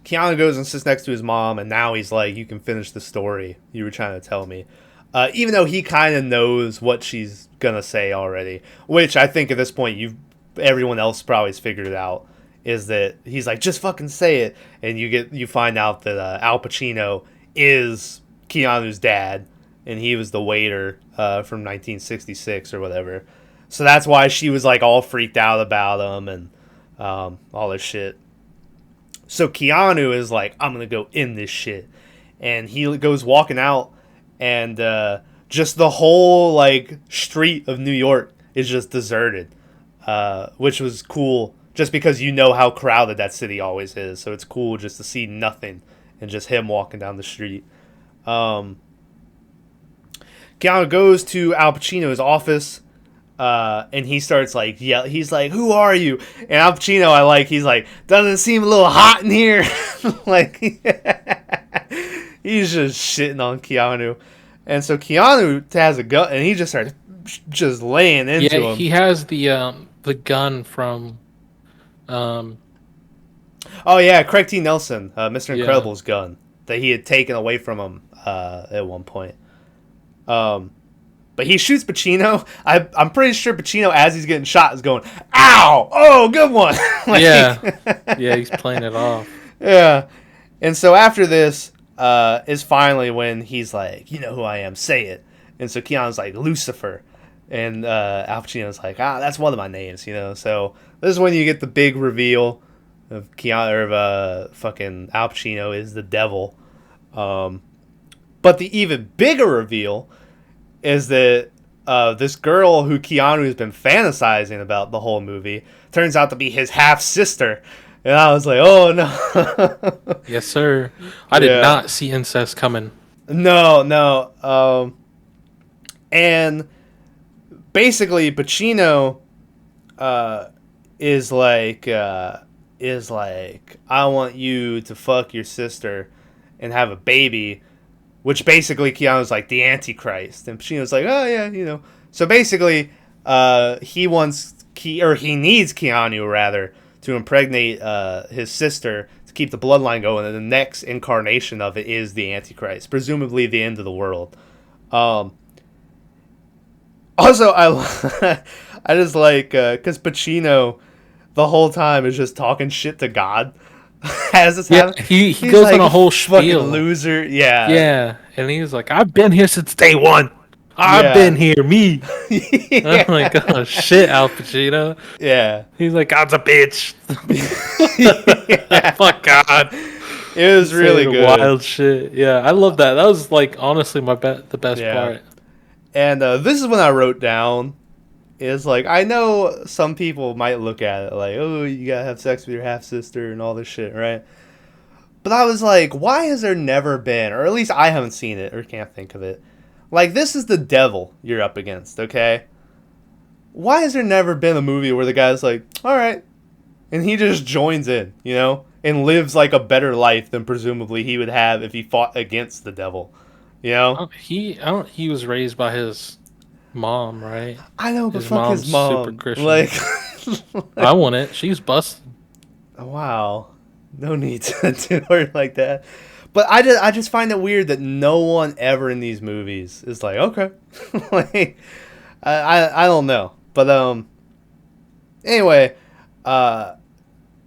Keanu goes and sits next to his mom, and now he's like, "You can finish the story you were trying to tell me." Even though he kind of knows what she's gonna say already, which I think at this point everyone else probably has figured it out, is that he's like, "Just fucking say it," and you find out that Al Pacino is Keanu's dad, and he was the waiter from 1966 or whatever. So that's why she was like all freaked out about him and all this shit. So Keanu is like, "I'm gonna go in this shit," and he goes walking out, and just the whole like street of New York is just deserted, which was cool. Just because you know how crowded that city always is, so it's cool just to see nothing and just him walking down the street. Keanu goes to Al Pacino's office, and he starts like, yeah, he's like, "Who are you?" And Al Pacino, he's like, "Doesn't it seem a little hot in here?" Like, he's just shitting on Keanu. And so Keanu has a gun, and he just starts just laying into him.
He has the gun from.
Oh yeah, Craig T. Nelson, Mr.
Yeah.
Incredible's gun that he had taken away from him at one point. But he shoots Pacino. I'm pretty sure Pacino, as he's getting shot, is going, "Ow! Oh, good one!"
Yeah, he's playing it off.
Yeah. And so after this is finally when he's like, "You know who I am, say it." And so Keanu's like, "Lucifer." And Al Pacino's like, "That's one of my names," you know. So this is when you get the big reveal of fucking Al Pacino is the devil. But the even bigger reveal is that this girl who Keanu has been fantasizing about the whole movie turns out to be his half sister, and I was like, oh no.
Yes, sir. I did not see incest coming.
No. And basically, Pacino is like, I want you to fuck your sister and have a baby, which basically Keanu's like the Antichrist, and Pacino's like, oh yeah. So basically, he needs Keanu rather to impregnate his sister to keep the bloodline going, and the next incarnation of it is the Antichrist, presumably the end of the world. Also, I just like because Pacino the whole time is just talking shit to God.
He goes like on a whole spiel.
Loser,
yeah, and he's like, I've been here since day one. I've been here, me. I'm like, oh shit, Al Pacino.
Yeah,
he's like, God's a bitch. Fuck God.
It was really good.
Wild shit. Yeah, I love that. That was like honestly the best part.
And this is when I wrote down, is like, I know some people might look at it like, oh, you gotta have sex with your half sister and all this shit, right? But I was like, why has there never been, or at least I haven't seen it or can't think of it, like, this is the devil you're up against, okay? Why has there never been a movie where the guy's like, all right, and he just joins in, and lives like a better life than presumably he would have if he fought against the devil,
He was raised by his mom, right?
I know, but fuck his mom.
Super Christian.
Like,
I want it. She's busted.
Wow, no need to do her like that. But I just find it weird that no one ever in these movies is like, okay, like, I don't know, but anyway,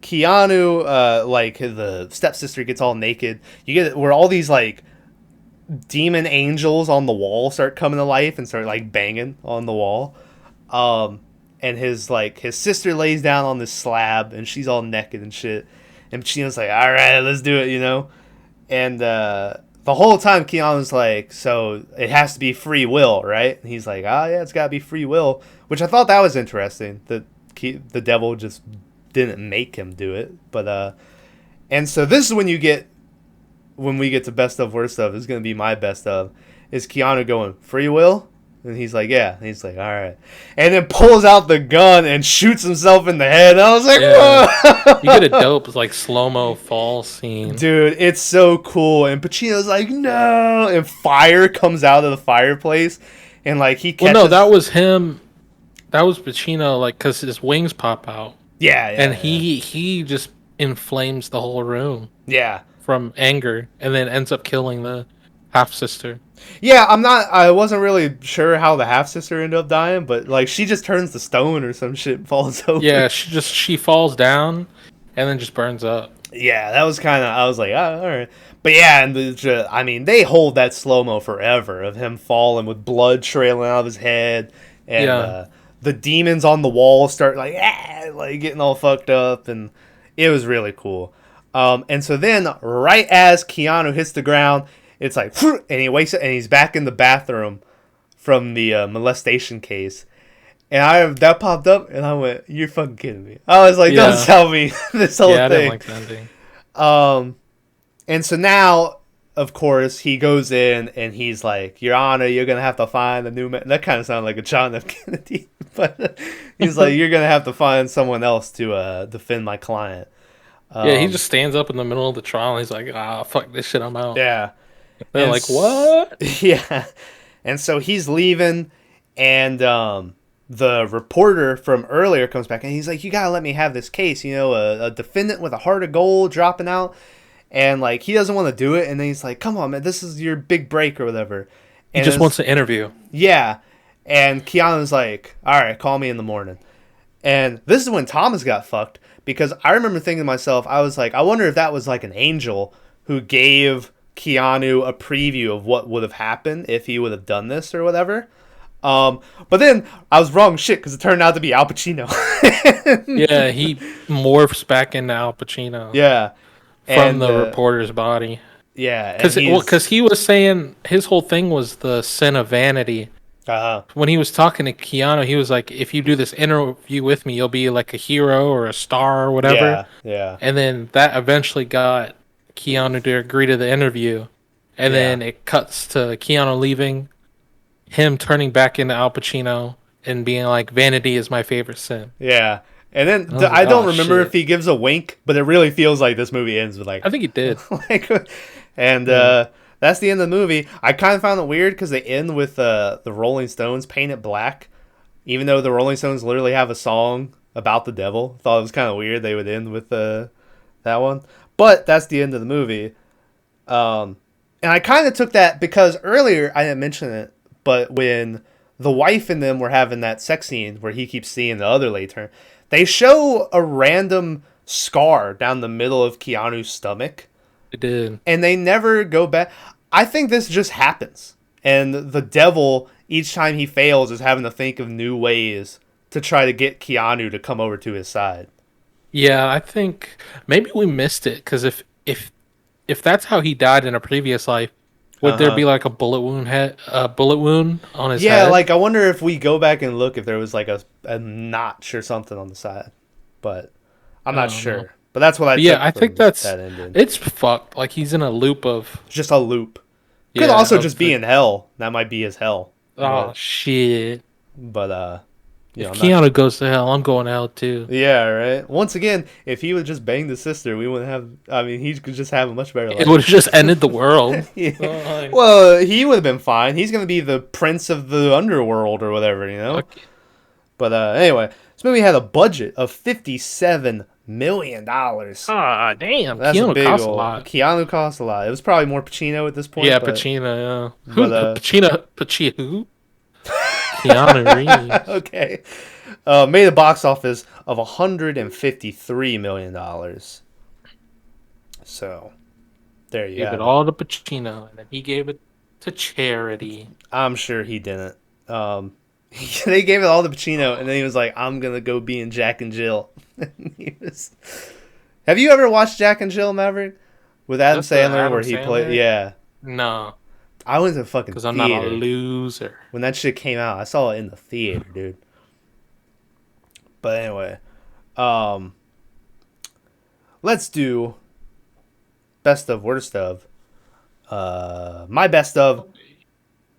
Keanu, like, the stepsister gets all naked. You get where all these like demon angels on the wall start coming to life and start like banging on the wall, and his sister lays down on this slab and she's all naked and shit, and Pacino's like, all right, let's do it, and the whole time Keanu's like, so it has to be free will, right? And he's like, oh yeah, it's gotta be free will, which I thought that was interesting, that the devil just didn't make him do it. But and so this is when we get to best of worst of, is going to be my best of, is Keanu going, free will? And he's like, yeah. And he's like, all right. And then pulls out the gun and shoots himself in the head. And I was like, whoa.
You get a dope, like, slow-mo fall scene.
Dude, it's so cool. And Pacino's like, no. And fire comes out of the fireplace. And, like, he catches...
Well, no, that was him. That was Pacino, like, because his wings pop out.
Yeah.
And he just inflames the whole room.
Yeah.
From anger, and then ends up killing the half-sister.
Yeah, I wasn't really sure how the half-sister ended up dying, but, like, she just turns to stone or some shit and falls over.
Yeah, she falls down and then just burns up.
Yeah, that was kind of, I was like, oh, all right. But yeah, and they hold that slow-mo forever of him falling with blood trailing out of his head, and the demons on the wall start like getting all fucked up, and it was really cool. And so then, right as Keanu hits the ground, it's like, and he wakes up, and he's back in the bathroom from the molestation case. And that popped up, and I went, you're fucking kidding me. I was like, don't tell me this whole thing.
I didn't like that ending.
And so now, of course, he goes in, and he's like, Your Honor, you're going to have to find a new man. That kind of sounded like a John F. Kennedy. But he's like, you're going to have to find someone else to defend my client.
Yeah, he just stands up in the middle of the trial, and he's like, fuck this shit, I'm out.
Yeah.
They're like, what?
Yeah. And so he's leaving, and the reporter from earlier comes back, and he's like, you gotta let me have this case, a defendant with a heart of gold dropping out, and like, he doesn't want to do it, and then he's like, come on, man, this is your big break or whatever. And
he just wants to interview.
Yeah. And Keanu's like, all right, call me in the morning. And this is when Thomas got fucked, because I remember thinking to myself, I was like, I wonder if that was like an angel who gave Keanu a preview of what would have happened if he would have done this or whatever. But then I was wrong shit, because it turned out to be Al Pacino.
Yeah, he morphs back into Al Pacino.
Yeah.
From the reporter's body.
Yeah.
Because he was saying his whole thing was the sin of vanity. When he was talking to Keanu, he was like, "If you do this interview with me, you'll be like a hero or a star or whatever."
Yeah, yeah,
And then that eventually got Keanu to agree to the interview. And
yeah,
then it cuts to Keanu leaving, him turning back into Al Pacino and being like, "Vanity is my favorite sin."
yeah. And then
I was like,
I don't
"Oh
remember
shit!"
if he gives a wink, but it really feels like this movie ends with like,
I think he did.
like, and
Yeah.
that's the end of the movie. I kind of found it weird because they end with the Rolling Stones "Paint It Black," even though the Rolling Stones literally have a song about the devil. Thought it was kind of weird they would end with that one, but that's the end of the movie. Um, and I kind of took that because earlier I didn't mention it, but when the wife and them were having that sex scene where he keeps seeing the other later, they show a random scar down the middle of Keanu's stomach,
It did.
and they never go back. I think this just happens, and the devil each time he fails is having to think of new ways to try to get Keanu to come over to his side.
Yeah, I think maybe we missed it because if that's how he died in a previous life, would there
Uh-huh.
be like a bullet wound on his
Yeah,
head?
like I wonder if we go back and look if there was like a notch or something on the side, but I'm
I
not
don't know.
sure. But that's what I
But yeah,
took
I think
from
that's
that ending.
it's fucked. Like he's in a loop of
It's just a loop. Could
yeah
also
of
just be
the
in hell. That might be his hell.
oh
But
shit.
you know,
If
I'm not.
Keanu goes to hell, I'm going to hell too.
Yeah, right. Once again, if he would just bang the sister, we wouldn't have. I mean, he could just have a much better
It would
life.
have just ended the world.
Yeah. Well, he would have been fine. He's gonna be the prince of the underworld or whatever, you know.
Fuck.
But anyway, this movie had a budget of $57 million.
Ah, damn.
That's a
Keanu
big
costs a
old.
lot.
Keanu costs a lot. It was probably more Pacino at this point.
Yeah,
but
Pacino. Yeah.
but
Pacino? Who? Keanu Reeves.
okay. Made a box office of $153 million. So there you
Gave
have
it
it.
all to Pacino, and then he gave it to charity.
I'm sure he didn't. They gave it all to Pacino, and then he was like, "I'm gonna go be in Jack and Jill." He was... Have you ever watched Jack and Jill, Maverick, with Adam
That's the
Sandler,
Adam
where he played?
Sandler?
Yeah,
No,
I went to the fucking
because I'm not a
theater
loser.
when that shit came out. I saw it in the theater, dude. But anyway, um, let's do best of worst of. My best of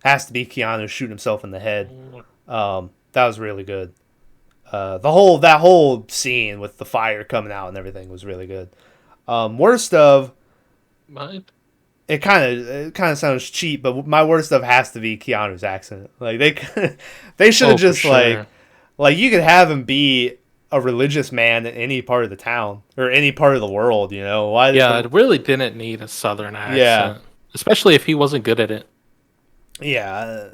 has to be Keanu shooting himself in the head. That was really good. That whole scene with the fire coming out and everything was really good. Worst of,
Mine?
it kind of sounds cheap, but my worst of has to be Keanu's accent. Like they should have
Oh, for
just
sure.
like you could have him be a religious man in any part of the town or any part of the world. You know why?
Yeah, it really didn't need a southern accent.
Yeah.
Especially if he wasn't good at it.
Yeah,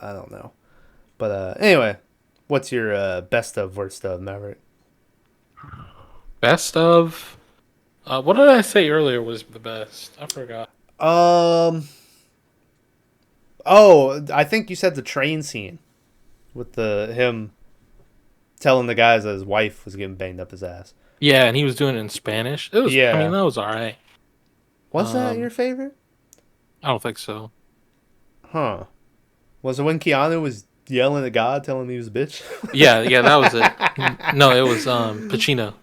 I don't know. But anyway, what's your best of worst of, Maverick?
Best of. What did I say earlier was the best? I forgot.
Um. Oh, I think you said the train scene with the him telling the guys that his wife was getting banged up his ass.
Yeah, and he was doing it in Spanish. It was. I
Yeah.
mean, that was alright.
Was that your favorite?
I don't think so.
Huh. Was it when Keanu was yelling at God, telling him he was a bitch?
Yeah, that was it. No, it was Pacino.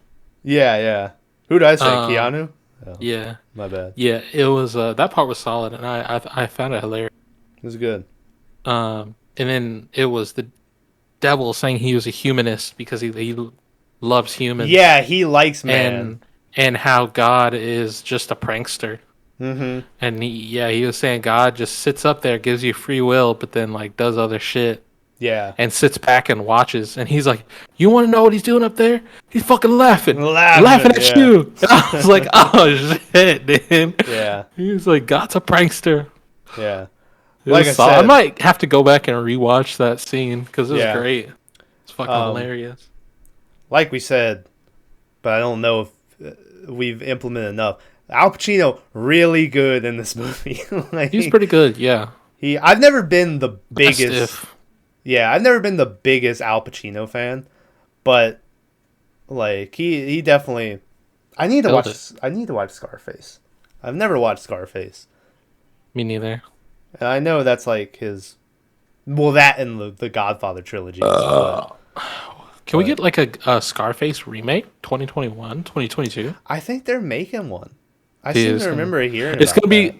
Yeah. Who did I say?
Um,
Keanu? Oh,
Yeah,
my bad.
yeah. It was that part was solid, and I found it hilarious.
It was good.
And then it was the devil saying he was a humanist because he loves humans.
Yeah, he likes man.
and how God is just a prankster.
Mm-hmm.
And he was saying God just sits up there, gives you free will, but then like does other shit
Yeah.
and sits back and watches. And he's like, "You want to know what he's doing up there? He's fucking laughing at
yeah.
you." And I was like, "Oh shit, dude."
Yeah.
He's like, "God's a prankster."
Yeah.
It
Like
was
I
solid.
said-
I might have to go back and rewatch that scene because it was
Yeah.
great. It's fucking hilarious.
Like we said, but I don't know if we've implemented enough. Al Pacino really good in this movie. Like,
He's pretty good. Yeah.
I've never been the
Best
biggest.
if.
Yeah, I've never been the biggest Al Pacino fan, but like he definitely. I need to
Killed
watch. I need to watch Scarface. I've never watched Scarface,
Me neither.
and I know that's like his Well, that and the Godfather trilogy.
Can we get like a Scarface remake? 2021, 2022?
I think they're making one. I
Dude,
seem
it's
to
gonna-
remember hearing
It's
about
gonna be
that.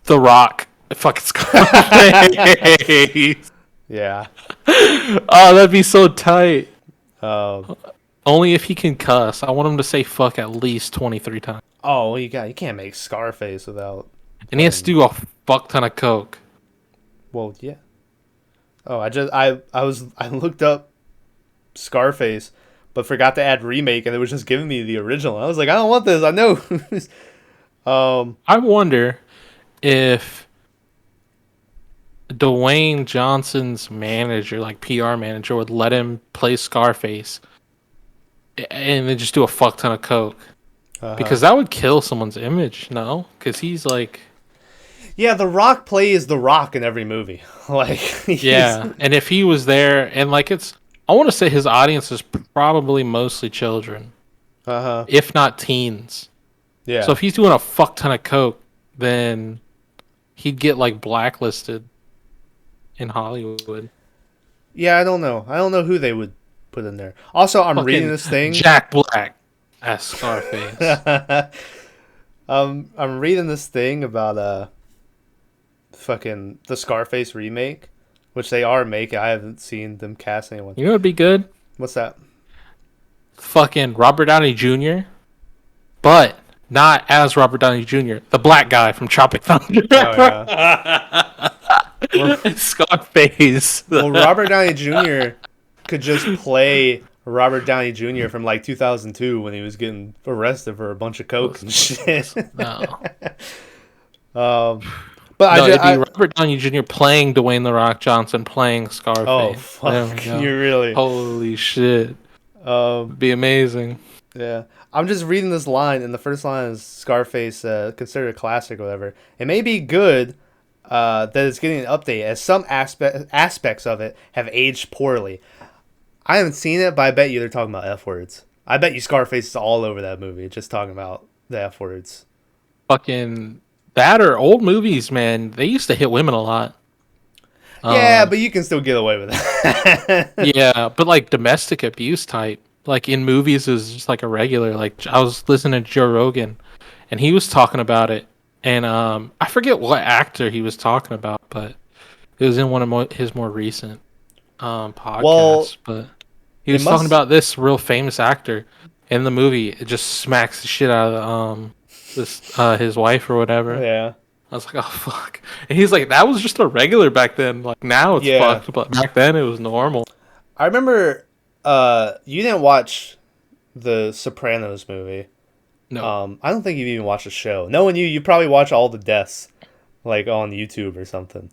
The Rock. Fucking Scarface.
Yeah.
Oh, that'd be so tight.
Um,
Only if he can cuss. I want him to say fuck at least 23 times.
oh, well, you can't make Scarface without.
And he has to do a fuck ton of coke.
Well, yeah. Oh, I looked up Scarface, but forgot to add remake, and it was just giving me the original. I was like, I don't want this. I know.
I wonder if Dwayne Johnson's manager, like PR manager, would let him play Scarface and then just do a fuck ton of coke. Because that would kill someone's image, no? Because he's like...
Yeah, The Rock plays The Rock in every movie. Like,
Yeah, and if he was there, and like I want to say his audience is probably mostly children, if not teens.
Yeah.
So if he's doing a fuck ton of coke, then he'd get like blacklisted in Hollywood.
Yeah, I don't know. I don't know who they would put in there. Also, I'm reading
Fucking
this thing.
Jack Black as Scarface.
I'm reading this thing about fucking the Scarface remake, which they are making. I haven't seen them cast anyone.
You know what'd be good?
What's that?
Fucking Robert Downey Jr., but not as Robert Downey Jr., the black guy from Tropic Thunder.
Oh, yeah.
Scarface.
Well, Robert Downey Jr. could just play Robert Downey Jr. from like 2002 when he was getting arrested for a bunch of coke and shit.
No.
But
No, it'd be Robert Downey Jr. playing Dwayne "The Rock" Johnson playing Scarface.
Oh,
There we
fuck.
go.
You really.
Holy shit. It'd be amazing.
Yeah. I'm just reading this line, and the first line is Scarface, considered a classic or whatever. It may be good that it's getting an update, as some aspects of it have aged poorly. I haven't seen it, but I bet you they're talking about F words. I bet you Scarface is all over that movie, just talking about the F words.
Fucking that or old movies, man. They used to hit women a lot.
Yeah, but you can still get away with that.
Yeah, but like domestic abuse type, like in movies is just like a regular. Like I was listening to Joe Rogan, and he was talking about it, and I forget what actor he was talking about, but it was in one of his more recent podcasts.
Well,
but he was talking about this real famous actor in the movie. It just smacks the shit out of his wife or whatever.
Yeah.
I was like, oh fuck, and he's like, that was just a regular back then. Like now it's fucked, but back then it was normal.
I remember you didn't watch the Sopranos movie.
No.
I don't think you've even watched the show. Knowing you probably watch all the deaths, like on YouTube or something.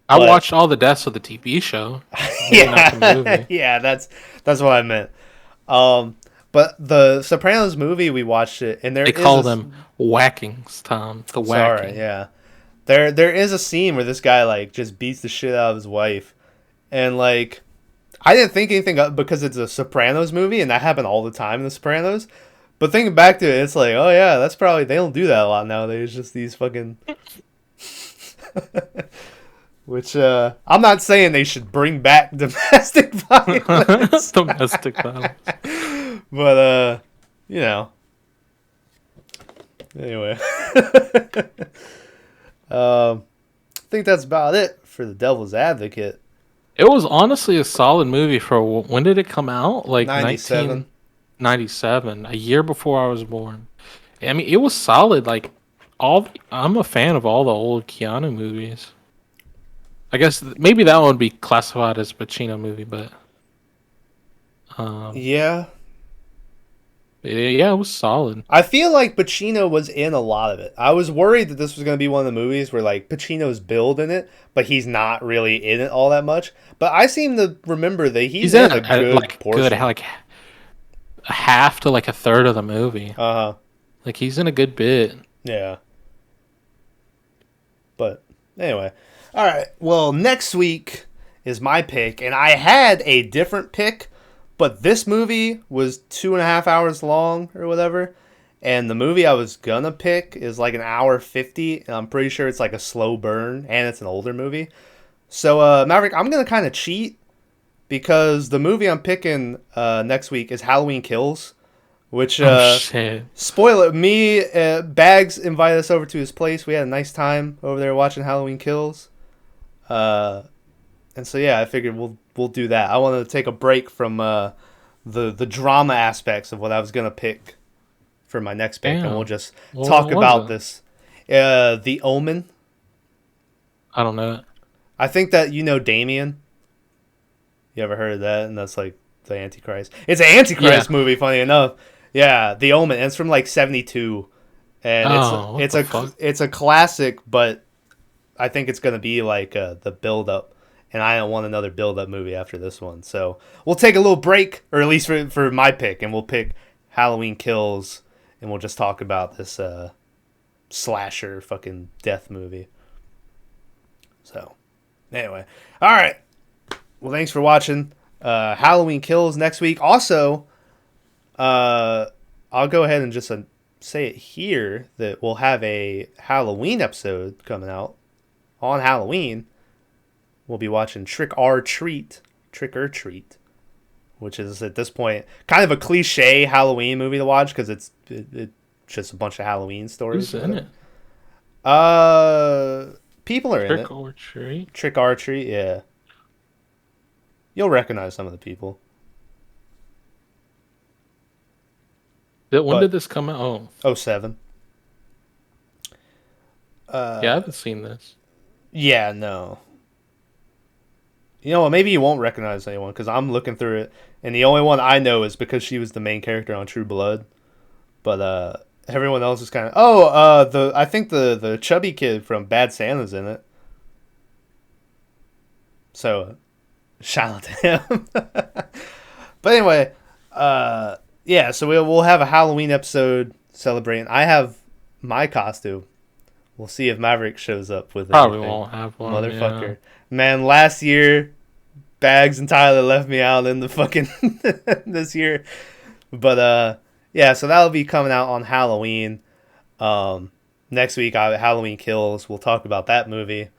I watched all the deaths of the TV show.
Yeah,
not the movie.
yeah, that's what I meant. But the Sopranos movie, we watched it, and
They call them whackings, Tom. The whacking.
Sorry, yeah. There is a scene where this guy like just beats the shit out of his wife, and like I didn't think anything of because it's a Sopranos movie, and that happened all the time in the Sopranos. But thinking back to it, it's like, oh yeah, that's probably they don't do that a lot nowadays. Just these fucking. Which I'm not saying they should bring back domestic violence.
Domestic violence.
But you know. Anyway. I think that's about it for The Devil's Advocate.
It was honestly a solid movie for when did it come out? Like
97.
1997, a year before I was born. I mean, it was solid. Like I'm a fan of all the old Keanu movies. I guess maybe that one would be classified as a Pacino movie, but
Yeah.
Yeah, it was solid.
I feel like Pacino was in a lot of it. I was worried that this was going to be one of the movies where like Pacino's billed in it, but he's not really in it all that much. But I seem to remember that he's in a good
like
portion.
good, like a half to like a third of the movie.
Uh-huh.
Like he's in a good bit.
Yeah. But anyway. All right. Well, next week is my pick, and I had a different pick, but this movie was 2.5 hours long or whatever, and the movie I was gonna pick is like an hour 50, and I'm pretty sure it's like a slow burn, and it's an older movie. So, Maverick, I'm going to kind of cheat because the movie I'm picking next week is Halloween Kills, which,
Oh shit!
spoiler, Bags invited us over to his place. We had a nice time over there watching Halloween Kills. And so, yeah, I figured we'll do that. I wanted to take a break from the drama aspects of what I was going to pick for my next pick, and
Damn.
we'll just
What
talk
was
about
it?
this. The Omen.
I don't know it.
I think that you know Damien. You ever heard of that? And that's like the Antichrist. It's an Antichrist movie, funny enough. Yeah, The Omen. And it's from like '72, and
Oh, what the fuck?
it's a classic, but I think it's gonna be like the build up, and I don't want another build up movie after this one. So we'll take a little break, or at least for my pick, and we'll pick Halloween Kills, and we'll just talk about this slasher fucking death movie. So anyway, all right. Well, thanks for watching. Halloween Kills next week. Also, I'll go ahead and just say it here that we'll have a Halloween episode coming out on Halloween. We'll be watching Trick or Treat, which is at this point kind of a cliche Halloween movie to watch because it's just a bunch of Halloween stories.
Who's in it?
People are in it.
Trick or treat.
Trick or Treat, yeah. You'll recognize some of the people.
When did this come out? Oh,
07.
yeah, I haven't seen this.
Yeah, no. You know what? Maybe you won't recognize anyone because I'm looking through it, and the only one I know is because she was the main character on True Blood. But everyone else is kind of I think the chubby kid from Bad Santa's in it. So shout out to him. But anyway, yeah. So we'll have a Halloween episode celebrating. I have my costume. We'll see if Maverick shows up with
Probably
anything.
won't have one.
Motherfucker.
Yeah.
Man, last year, Bags and Tyler left me out in the fucking this year. But yeah, so that'll be coming out on Halloween. Next week, Halloween Kills. We'll talk about that movie.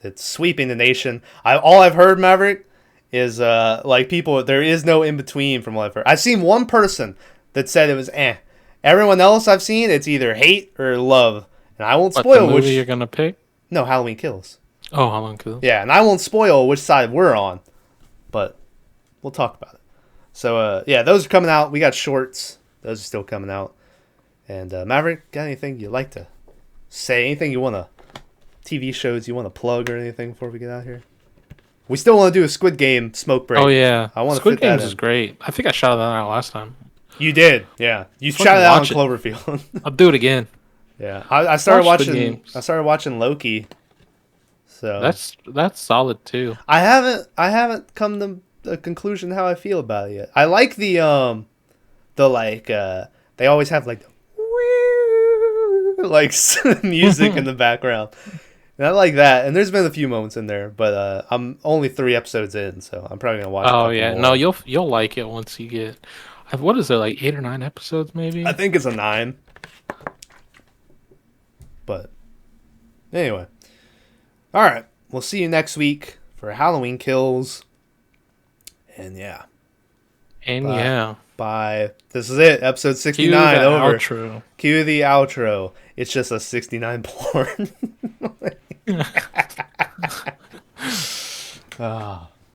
It's sweeping the nation. All I've heard, Maverick, is like people. There is no in between from what I've heard. I've seen one person that said it was eh. Everyone else I've seen, it's either hate or love. And I won't
What,
spoil
the movie
which.
you're gonna pick?
No, Halloween Kills.
Oh, Halloween Kills.
Yeah, and I won't spoil which side we're on, but we'll talk about it. So yeah, those are coming out. We got shorts. Those are still coming out. And Maverick, got anything you'd like to say? Anything you want to, TV shows you want to plug or anything before we get out here? We still want to do a Squid Game smoke break.
Oh yeah,
I want to
Squid
fit that
Games
in.
is great. I think I shouted that out last time.
You did, yeah. You
Fucking
shouted out on
watch it.
Cloverfield.
I'll do it again.
Yeah, I started
Watch Squid
watching.
Games.
I started watching Loki. So
That's solid too.
I haven't come to a conclusion how I feel about it yet. I like the like they always have like the like music in the background. And I like that. And there's been a few moments in there, but I'm only 3 episodes in, so I'm probably gonna watch.
Oh
a couple
yeah,
more.
no, you'll like it once you get. What is it, like 8 or 9 episodes maybe?
I think it's a 9. But anyway, all right. We'll see you next week for Halloween Kills. And yeah.
And
Bye.
yeah,
Bye. This is it. Episode
cue
69
the
over.
outro.
Cue the outro. It's just a 69 porn. Ah.